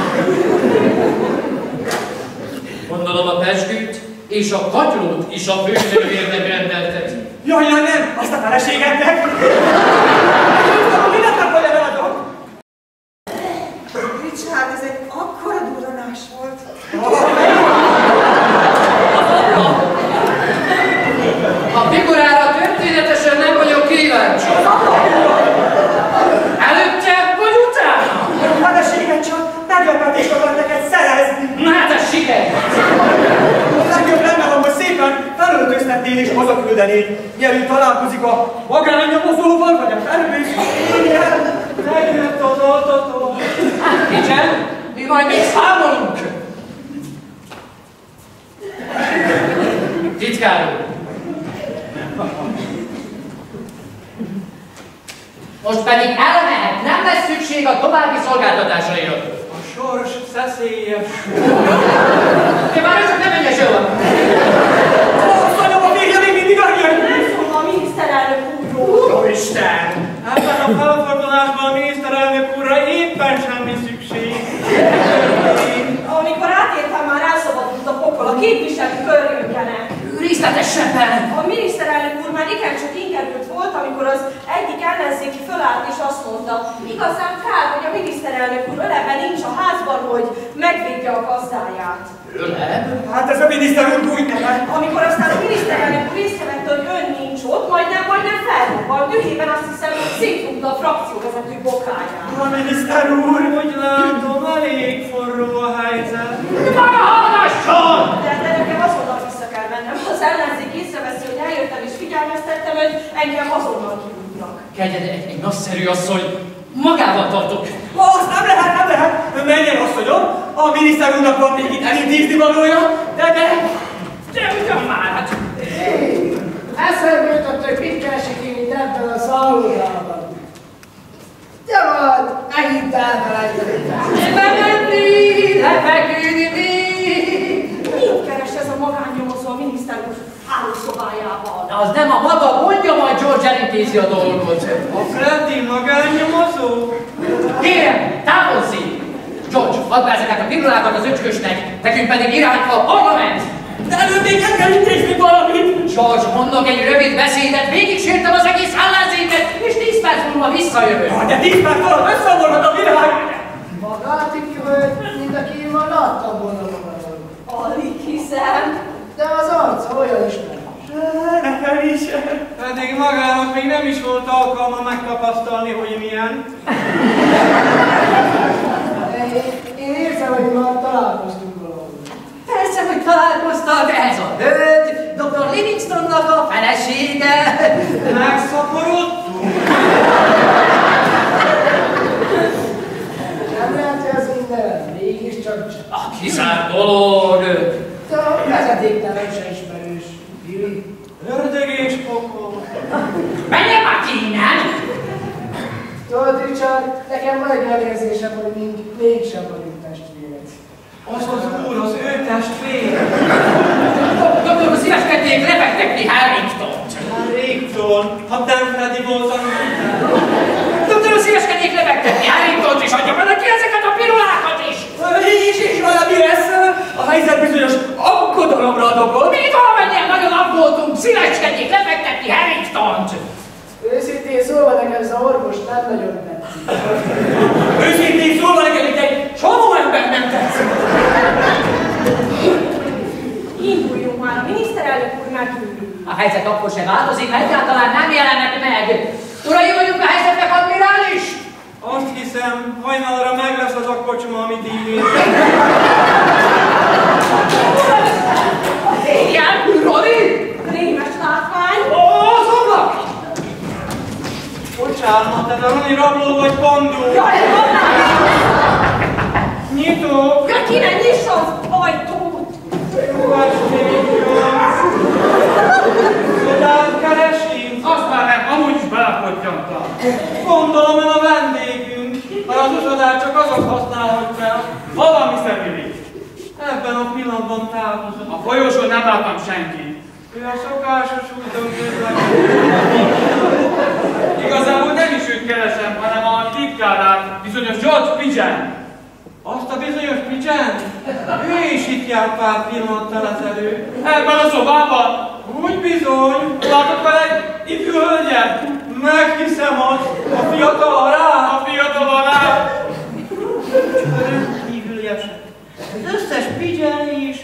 Gondolom a pezsgőt és a kagylót is a főnővérnek rendelteti. Jaj, nem! Azt a feleségednek! Mindent vagy eladok! Richard, ez egy akkora durranás volt. A figurára történetesen nem vagyok kíváncsi. Előtte vagy utána? A feleséget csak meglepetést akar neked szerezni. Na hát ez siker! A legjobb lenne, hogy szépen felöltöztetnél és hazaküldenéd, mielőtt találkozik a magánnyomozóval, vagy a felülésséggel. Megjött az altató. Hát nincsen, mi majd még számolunk. Titkár úr. Most pedig elmehet, nem lesz szükség a további szolgáltatásaira. A sors szeszélyes. De már csak nem menj sehova. Asszonyom, a férje még mindig arjön! Nem szól a miniszterelnök úrról. Ó, Isten! Ebben a felfordulásban a miniszterelnök úrra éppen semmi szükség. Amikor átértem, már elszabadult a pokol, a képviselő körjönkene. Részletesebben. A miniszterelnök úr már igencsak ingerült volt, amikor az egyik ellenzéki fölállt és azt mondta, igazán kár, hogy a miniszterelnök úr öleben nincs a házban, hogy megvédje a gazdáját. Öleb? Hát ez a miniszter úr úgy nevet. Amikor aztán a miniszterelnök úr észrevette, hogy ön nincs ott, majdnem felrobbant, dühében azt hiszem, hogy szétrúgta a frakcióvezető bokáját. A miniszter úr! Úgy látom, elég forró a helyzet. Maga hallgasson! De nekem azonnal vissza kell mennem. Az ellenzék észreveszi, hogy eljöttem és figyelmeztettem, hogy engem azonnal kirúgnak. Kegyed, egy nagyszerű asszony, magával tartok. Azt nem lehet, nem lehet! Menjen, asszonyom! A miniszter úrnak van még itt elintézni valója, De ugyan már, hát... Eszembe jutott, hogy mit keresik én itt ebben a szállodában. Gyarad, megint elfelejtettem. Bemenni, lefeküdni. Mit keres ez a magánnyomozó a miniszter úr hálószobájában? Az nem a maga gondja, majd George elintézi a dolgot. A Freddy magánnyomozó? Kérem, távozzék! George, add be ezeket a pirulákat az öcskösnek, nekünk pedig irány a parlament! de előbb még el kell intézni valamit! George, mondok egy rövid beszédet, végig sírtam az egész ellenzéket, és 10 perc múlva visszajövök. De 10 perc alatt összeomolhat a világ! Magát így hölgy, mint aki már láttam volna magadon. Alig hiszem. De az arca olyan ismerős. Nekem is. Pedig magának még nem is volt alkalma megtapasztalni, hogy milyen. Én érzem, hogy már találkoztunk valahol. Persze, hogy találkoztak, ez a hölgy, Dr. Livingstonnak a felesége. Megszaporodtunk. Nem lehet, hogy az minden, mégiscsak A kizárt dolog. de a vezetéktelen se ismerős. Billy. Ördög és pokol. Menjen már ki innen! Tudod, Richard, nekem van egy olyan érzésem, hogy mégsem vagyunk testvérek. Az az úr, az ő testvér. Doktor, szíveskednék lefektetni Harringtont. Harrington, ha nem Freddy voltam. Doktor, szíveskednék lefektetni Harringtont, és adja meg neki ezeket a pirulákat is! És valami lesz. A helyzet bizonyos aggodalomra ad okot. Még valamennyien nagyon aggódtunk, szíveskednék lefektetni Harringtont! Őszintén szólva nekem ez a orvos nem nagyon tetszik. Őszintén szólva nekem itt egy csomó ember nem tetszik. Induljunk már, a miniszterelnök úr megülünk. A helyzet akkor sem változik, ha egyáltalán nem jelennek meg. Urai vagyunk a helyzetnek, admirális? Azt hiszem, hajnalra meg lesz az a kocsma, amit ígért. Ilyen, Rodi? Rémes látvány. Az ablak! Bocsánat, ez a Roni rabló vagy pandó? Jaj, Nyitó! ja, ki ne nyissa az ajtót! Jó estét, Csodát keresi? Azt már nem, amúgy is belapodjantam. Gondolom ön a vendégünk, mert az usodát csak azok használhatják. Hol van Mr. Billy? Ebben a pillanatban távozott. A folyosón nem láttam senkit. Ő a szokásos úton közlekedik. pár pillanattal ezelőtt. Ebben a szobában? Úgy bizony. Látott vele egy ifjú hölgyet? Meghiszem azt. A fiatal ará? A fiatal ará. Kívüli eset. Az összes pigyelés,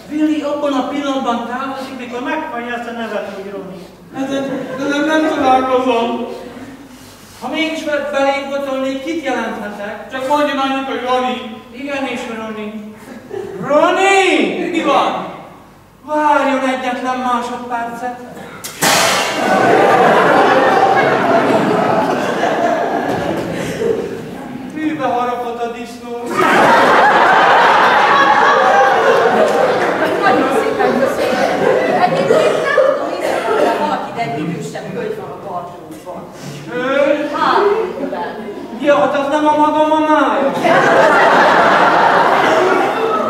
Billy abban a pillanatban távozik, mikor meghallja ezt a nevet, hogy Ronnie. Nem találkozom. Ha mégis belénk botolnék, kit jelenthetek? Csak mondjon annyit, hogy Ronnie. Igenis, Ronnie. Ronnie! Mi van? Várjon egyetlen másodpercet. Hűbe harapott a disznó. Nagyon szépen köszönöm. Egyébként nem tudom, észrevenni, valaki, de egy idősebb hölgy van a tartóban. Hölgy? Hát, ja, hát az nem a maga mamája.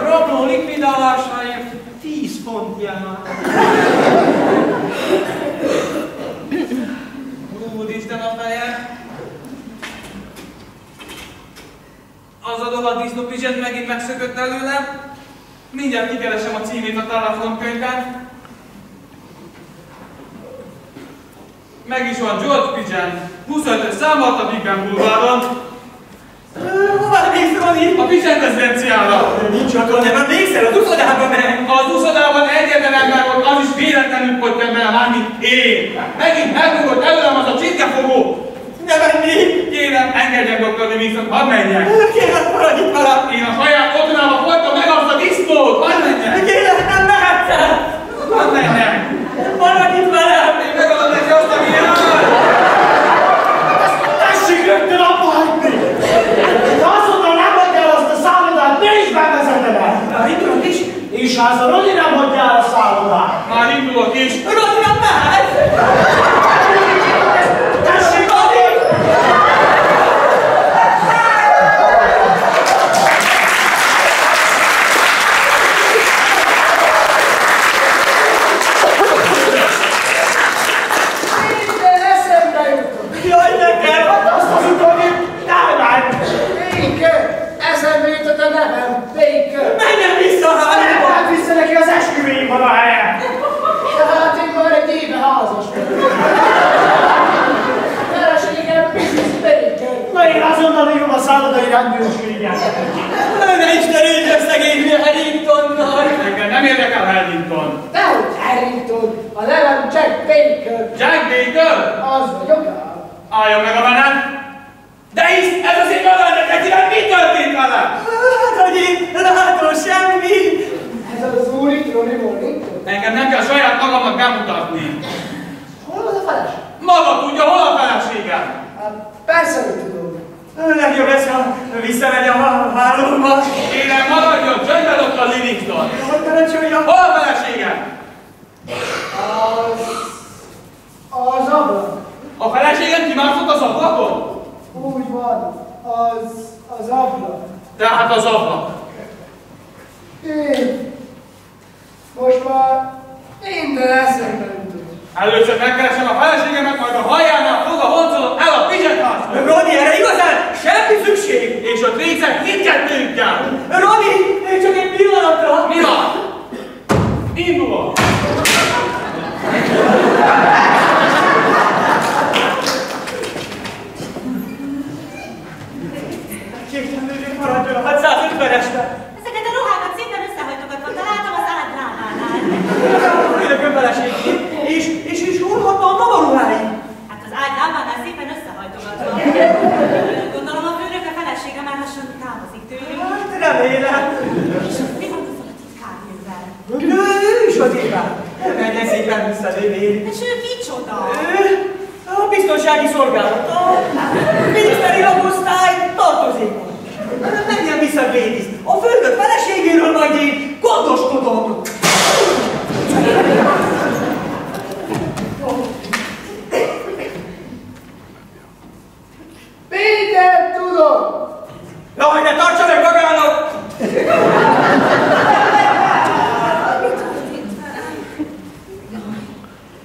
Rabló likvidálásáért 10 font jel már. Úristen a feje. Az a dolog disznópizsent megint megszökött előlem. Mindjárt kikeresem a címét a telefonkönyvben. Meg is van George Pigeon, 25-ös számot a Big Ben Boulevardon. Hová mész, Ronnie? A Pigeon rezidenciára. Nincs otthon, nem emlékszel, az uszodába meg. Az uszodában egyetlen ember volt, az is véletlenül pottem bele, mármint én. Megint megrúgott előlem az a csirkefogó. Ne menjék! Kérem, engedjen Dr. Livingston, hadd menjek! Kérem, maradj itt velem! Én a saját otthonába folytam meg azt a disznót! Hadd menjek! Kérem, nem mehetsz el! Hadd menjek! Maradj itt velem! Én megadom neki azt, ami jár! Tessék rögtön abba hagyni! De azonnal nem hagyja el azt a szállodát, ne is bevezeted el! Indulok is! És ha ez a Ronnie nem hagyja el a szállodát! Már indulok is! Ronnie, nem mehetsz! Tessék, Ronnie! Jaj, nekem! Azt az utóbbi, nem! Béke! Eszembe jutott a nevem! Béke! Menjen vissza a házba! Nem vissza neki az esküvőjében a helye! De hát én már egy éve házas vagyok. Feleségem Mrs. Baker. Na én azonnal hívom a szállodai rendőrséget! Ne Isten égy a szegény Harringtonnal! Engem nem érdekel Harrington! Dehogy Harrington! A nevem Jack Baker. Jack Baker? Az vagyok ám. Álljon meg a menet! De hisz, ez az én magának, mi történt vele? Hát, hogy én látom semmi! Ez az úr itt, Ronnie Mornington. Engem nem kell saját magamnak bemutatni. Hol az a feleség? Maga tudja, hol a feleségem? Hát persze, hogy tudom. Legjobb lesz, ha visszamegy a hálóba. Kérem, maradjon csöndben ott a Livingston. Hogy parancsolja? Hol a feleségem? Az ablak. A feleségem kimászott az ablakon? Úgy van. Az ablak. Tehát az ablak. Én. Most már minden eszembe jutott. Először megkeresem a feleségemet, majd a hajánál fog a honcolom el a Pigeon-házba. Ronnie, erre igazán semmi szükség! És ott végzek mindkettőnkkel! Ronnie, csak egy pillanatra! Mi van? Indulok! Képtelenül maradjon a 650-esbe! Ezeket a ruhákat szépen összehajtogatva találtam a szád drámánál. Főleg önfeleségé, és hol van a ruhái? Hát az ágy lábánál szépen összehajtogatva. Gondolom a főnök a felesége már lassan távozik tőlünk. Hát remélem. Mi van azzal a titkárnővel? Ő is az éppen. Menjen szépen visszalévél. És ő kicsoda? A biztonsági szolgálat, a miniszteri lakosztály tartozékon. Menjen vissza, Gladys. A főnök feleségéről majd én gondoskodom. Mindent tudom! Jaj, ne tartsa meg magának!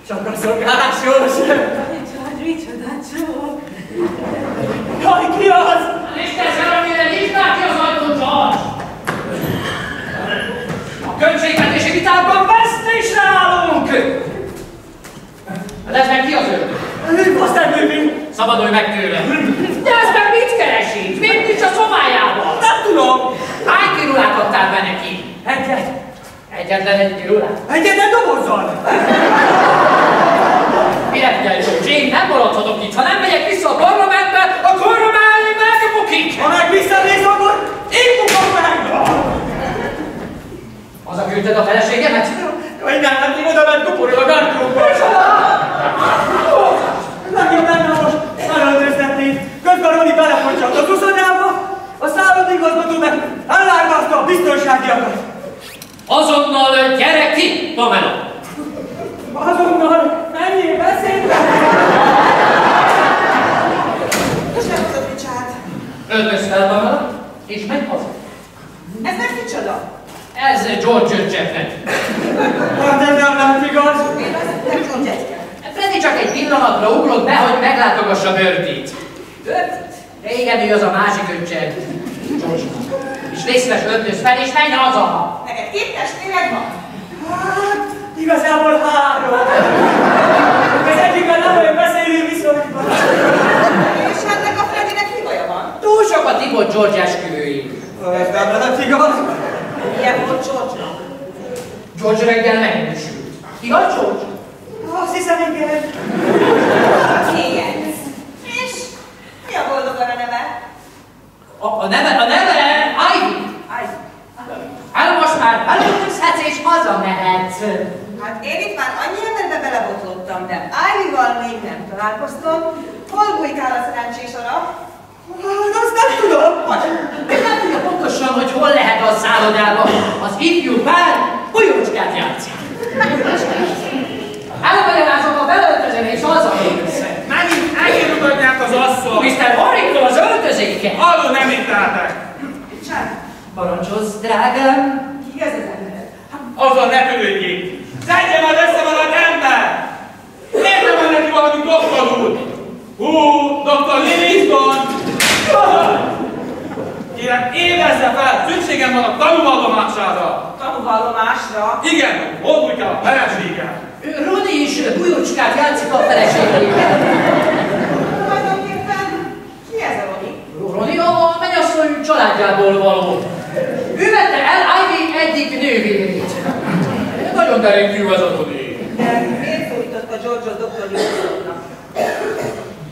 Csak a szolgálás jól sem. Micsoda csók! Szabadulj meg tőle! De ez meg mit keresít? Miért nincs a szobájában? Nem tudom! Hány kirulát adtál be neki? Egyet. Egyetlen egy kirulát? Egyetlen dobozzal! Mire figyelj, én nem maradhatok itt. Ha nem megyek vissza a parlamentbe, a kormány megbukik! Ha meg visszanéz, akkor én bukom meg! Hazaküldted a feleségemet? Hogy nem, hát én oda ment kuporul a gardróbba. Megint benne most elöltöztetnék. Közben Roni belefoncsalt a tuszonyába, a szállodigazgató meg elárvázta a biztonságiakat. Azonnal gyere ki, Pamela! Azonnal menjél, beszélve! És nem tudod, Richard. Öltöz fel, Pamela, és menj haza. Ez meg kicsoda? Ez George Jackson. Hát ez nem lehet igaz. Én azt nem tudom, gyereke. Freddy csak egy pillanatra ugrott be, hogy meglátogassa Birdie-t. Régen ő az a másik öccse. És légy szíves, öltöz fel, és menj haza! Neked két testvéred van? Hát, igazából 3. Az egyikben nem olyan beszélő viszonyban. És ennek a Freddynek mi baja van? Túl sokat ivott George esküvőig. Ez nem lehet igaz. Milyen volt George-nak? George reggel megerősült. Igaz, George? Azt hiszem, igen. Kéjenc. És mi a boldogan a neve? A neve Ivy. Hát most már elöltözhetsz és hazamehetsz. Hát én itt már annyi emberbe belebotlottam, de Ivy-val még nem találkoztam. Hol bujkál a szerencsés alap? Hát azt nem tudom. Nem tudja pontosan, hogy hol lehet a szállodában. Az ifjú pár golyócskát játszik. Elmagyarázom, a belöltözöm és hazamész. Megint ugatják az asszony! Mr. Horrington az öltözéke. Arról nem hittátek! Csak, Parancsolsz, drágám. ki ez az ember? Azon ne törődjék! Szedje majd összemaradt ember! Miért nem van neki valami doktor úr? Dr. Livingston! Kérem, érezze fel! Szükségem van a tanúvallomására! Tanúvallomásra? Igen, hol bújkál a felesége? Roni is golyócskát játszik a feleségével. Tulajdonképpen ki ez a Roni? Roni a mennyasszony családjából való. Ő vette el Ivy egyik nővérét. Nagyon derékű az a Roni. De miért szólította George-ot Dr. Livingstonnak?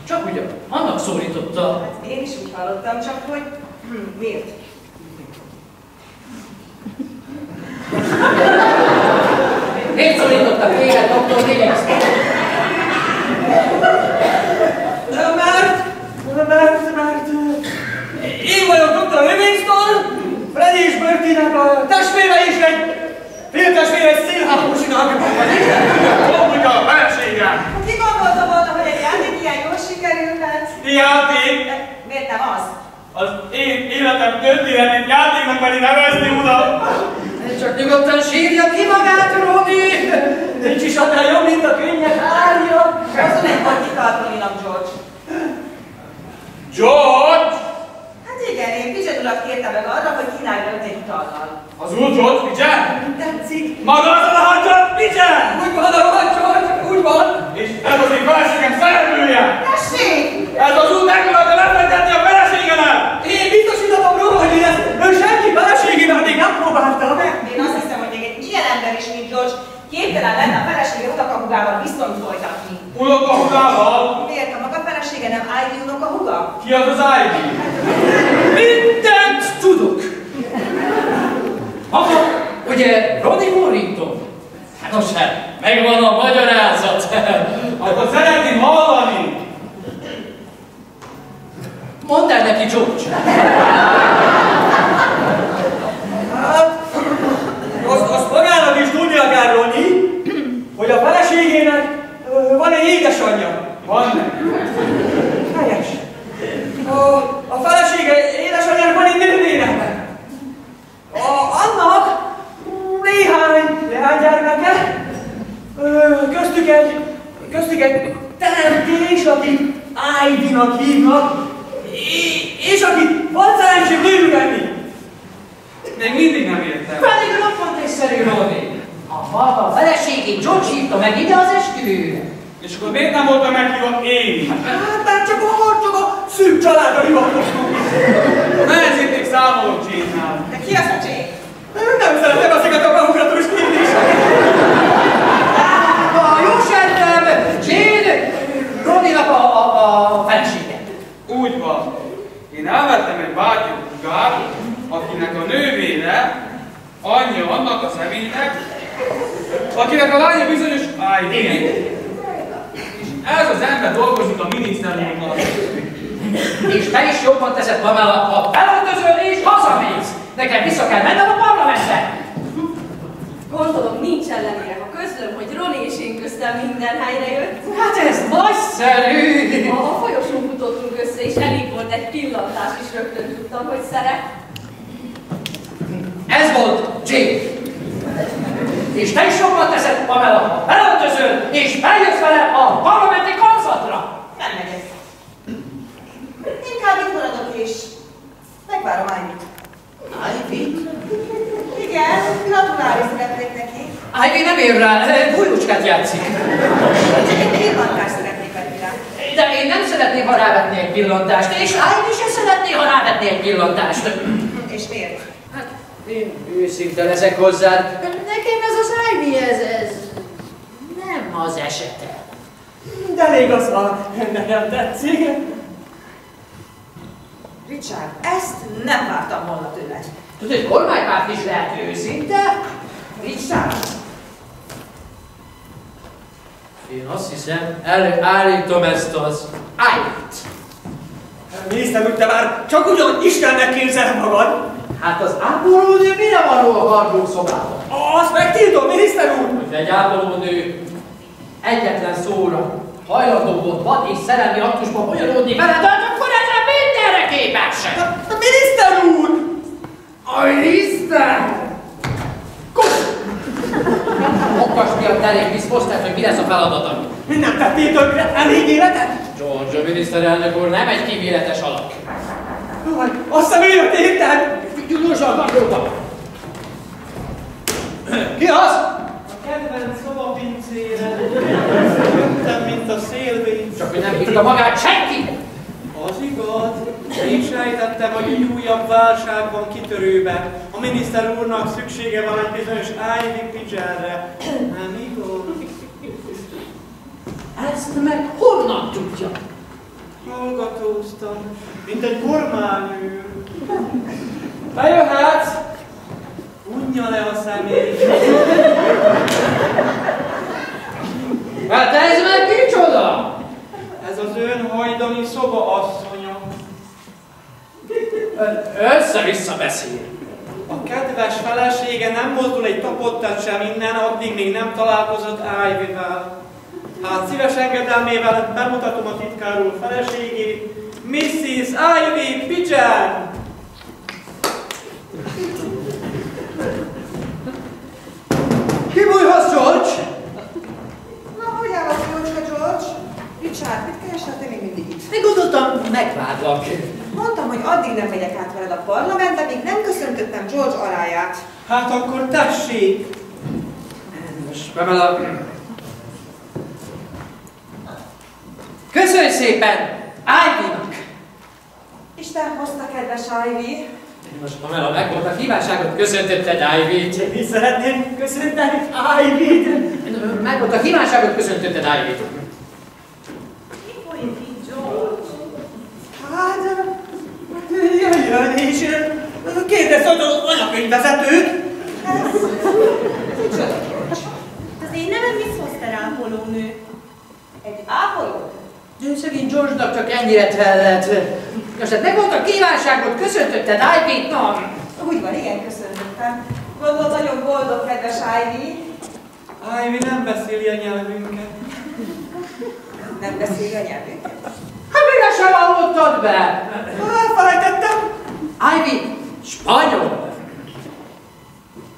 Csak ugye, annak szólította. Én is úgy hallottam, csak hogy miért? Miért szólítottak téged Dr. Livingston? Mert én vagyok Dr. Livingston, Freddy és Bertie-nek a testvére és egy féltestvére egy szélhámosinak. Hol bújkál a felesége? Ki gondolta volna, hogy egy játék ilyen jól sikerülhet? Játék? Miért nem az? Az én életem történetét játéknak pedig nevezni oda. Csak nyugodtan sírja ki magát, Roni! Nincs is annál jobb, mint a könnyek árja. Azon egy vagy kitart Roninak, George. George! Hát igen, én Pidgeot urat kértem meg arra, hogy kínálj őt egy itallal. Az úr George Pigeon? Tetszik? Maga az a George Pigeon! Úgy van, George, úgy van. És ez az én feleségem szerelmője! Tessék! Ez az úr megpróbálta lefektetni a feleségemet! Én biztosítatom róla, hogy ő senki feleségével még nem próbálta meg. Én azt hiszem, hogy még egy ilyen ember is, mint George, képtelen lenne a felesége unokahugával viszonyt folytatni. Unokahugával? Miért a maga felesége nem Ivy unokahuga? Ki az az Ivy? Mindent tudok! Maga, ugye Roni Horrington? Hát most hát, megvan a magyarázat. Akkor szeretném hallani! Mondd el neki, George. Hát, azt magának is tudnia kell, Roni, hogy a feleségének van egy édesanyja. Van neki? Helyes. A felesége édesanyjának van egy nővére. Annak néhány leánygyermeke, köztük egy teremtés, akit Ivy-nak hívnak, és akit van szerencsém nővenni. Még mindig nem értem. Pedig roppant egyszerű, Roni. A maga feleségét George hívta meg ide az esküvőre. És akkor miért nem voltam meghívva én? Hát már csak a szűk családra hivatkoztunk. Na ezért még számolok Jane-nál. De ki az a Jane? Nem szeretem ezeket a beugratos kérdéseket. A jóságom, Jane, Roninak a felesége. Úgy van. Én elvettem egy bátyúkát, akinek a nővére anyja annak a személynek, akinek a lánya bizonyos Ivy. És ez az ember dolgozik a miniszterúrnak. És te is jobban teszed, Pamela, ha felöltözöl és hazamész. Nekem vissza kell mennem a parlamentbe. Gondolom nincs ellenére, ha közlöm, hogy Roni és én köztem minden helyre jött. Hát ez nagyszerű! A folyosón futottunk össze, és elég volt egy pillantás, és rögtön tudtam, hogy szeret. Ez volt Jane. És te is jobban teszed, Pamela, ha felöltözöl és feljössz vele a parlamenti karzatra. Nem megyek. Inkább itt maradok és megvárom Ivy-t. Ivy? Igen, gratulálni szeretnék neki. Ivy nem ér rá, bújlucskát játszik. Egy pillantást szeretnék venni rá. De én nem szeretném, ha rávetni egy pillantást, és Ivy sem szeretné, ha rávetni egy pillantást. És miért? Hát, én őszinte leszek hozzád. Nekem ez az Ivy, ez nem az esete. De elég az van, nekem tetszik. Richard, ezt nem vártam volna tőled. Tudod, hogy kormánypárt is lehet őszinte? Richard? Én azt hiszem, előállítom ezt az Ivy-t. Miniszter úr, te már csak ugyan Istennek képzeled magad. Hát az ápolónő mire való a hardószobában? Azt megtiltom, miniszter úr! Hogy egy ápolónő egyetlen szóra hajlandó volt vad és szerelmi aktusban bonyolódni vele, de akkor ezzel mindenre képes! A miniszter úr! A miniszter! Okkas miatt elég biztos, hogy mi lesz a feladatom. Nem tettél tönkre elég életet? George, a miniszterelnök úr nem egy kíméletes alak. Azt hiszem élet érted? Gyorsan, kapcsolva! Ki az? A kedvenc szobapincére. Jöttem, mint a szélvész. Csak hogy nem hívta magát senki! Az igaz. Én sejtettem, hogy egy újabb válság van kitörőben. A miniszter úrnak szüksége van egy bizonyos Ivy Pigeonre. Nem igaz? Ezt meg honnan tudja? Hallgatóztam, mint egy kormányőr. Bejöhetsz! Unja le a szemét. Hát ez meg kicsoda? Ez az ön hajdani szoba asszonya. Össze-vissza beszél. A kedves felesége nem mozdul egy tapottat sem innen, addig még nem találkozott Ivy-vel. Hát szíves engedelmével bemutatom a titkár úr feleségét, Mrs. Ivy Pigeon! Ki bújhatsz, George? Na, hogy áll a jócska, George? Richard, mit keresel te még mindig itt? Még gondoltam, megvárlak. Mondtam, hogy addig nem megyek át veled a parlamentbe, míg nem köszöntöttem George aláját. Hát akkor tessék! Most, Pamela. Köszönj szépen Ivy-nak! Isten hozta, kedves Ivy. Most, Pamela, megvolt a kívánságot, köszöntötted Ivy-t. Mi szeretném köszönteni Ivy-t? Megvolt a kívánságot, köszöntötted Ivy-t. Mi folyik itt, George? Hát, jöjjön és kérdezz az anyakönyvvezetőt. Micsoda, George? Az én nevem Miss Foster ápolónő. Egy ápoló? Szegény George-nak csak ennyire tellett. Most hát megvolt a kívánságot, köszöntötted Ivy-t, na? Úgy van, igen, köszöntöttem. Gondolom, nagyon boldog, kedves Ivy. Ivy nem beszéli a nyelvünket. Nem beszéli a nyelvünket. Hát mire sem hallottad be? Elfelejtettem. Ivy, spanyol.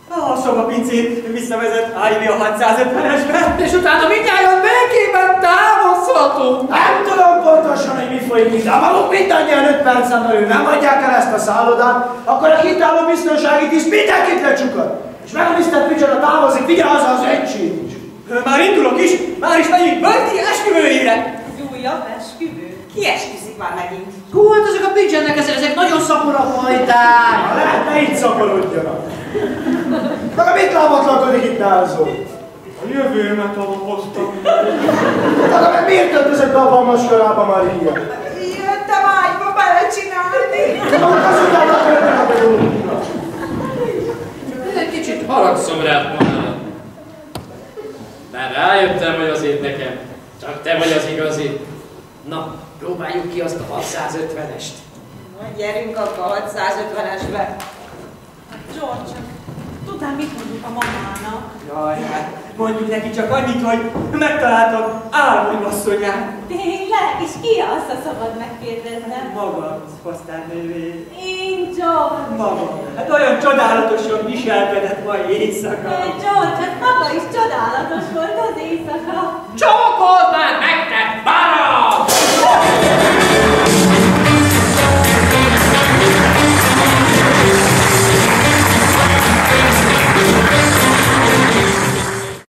A szobapincét visszavezet Ivy a 650-esbe. És utána mindjárt békében távozhatunk. Nem tudom pontosan, hogy mi folyik itt, de maguk mindannyian 5 percen belül nem adják el ezt a szállodát, akkor a kintáló biztonsági tiszt mindenkit lecsukod. És meg a Mr. Pigeon távozik, vigye haza az egység is. Már indulok is, már is megyünk Bertie esküvőjére. Újabb esküvő? Ki esküszik már megint? Hú, hát ezek a pigeonnek, ezek nagyon szaporafajták. Lehetne itt szaporodjanak. Maga mit lábatlankodik itt nálzó? A jövőmet alapoztam. Maga meg miért töltözött be a vammaskolába, Maria? Jöttem ágyba belecsinálni. Maga azután a törnek a bedolóknak. Egy kicsit haragszom rád, mondanom. De rájöttem, hogy azért nekem csak te vagy az igazi. Na, próbáljuk ki azt a 650-est. Na, gyerünk akkor a 650-esbe. George, tudnám, mit mondjuk a mamának? Jaj, hát mondjuk neki csak annyit, hogy megtaláltam álmomasszonyát. Tényleg? És ki az, ha szabad megkérdeznem? Maga, fosztárnővé. Én George. Maga. Hát olyan csodálatosan viselkedett ma éjszaka. George, hát maga is csodálatos volt, az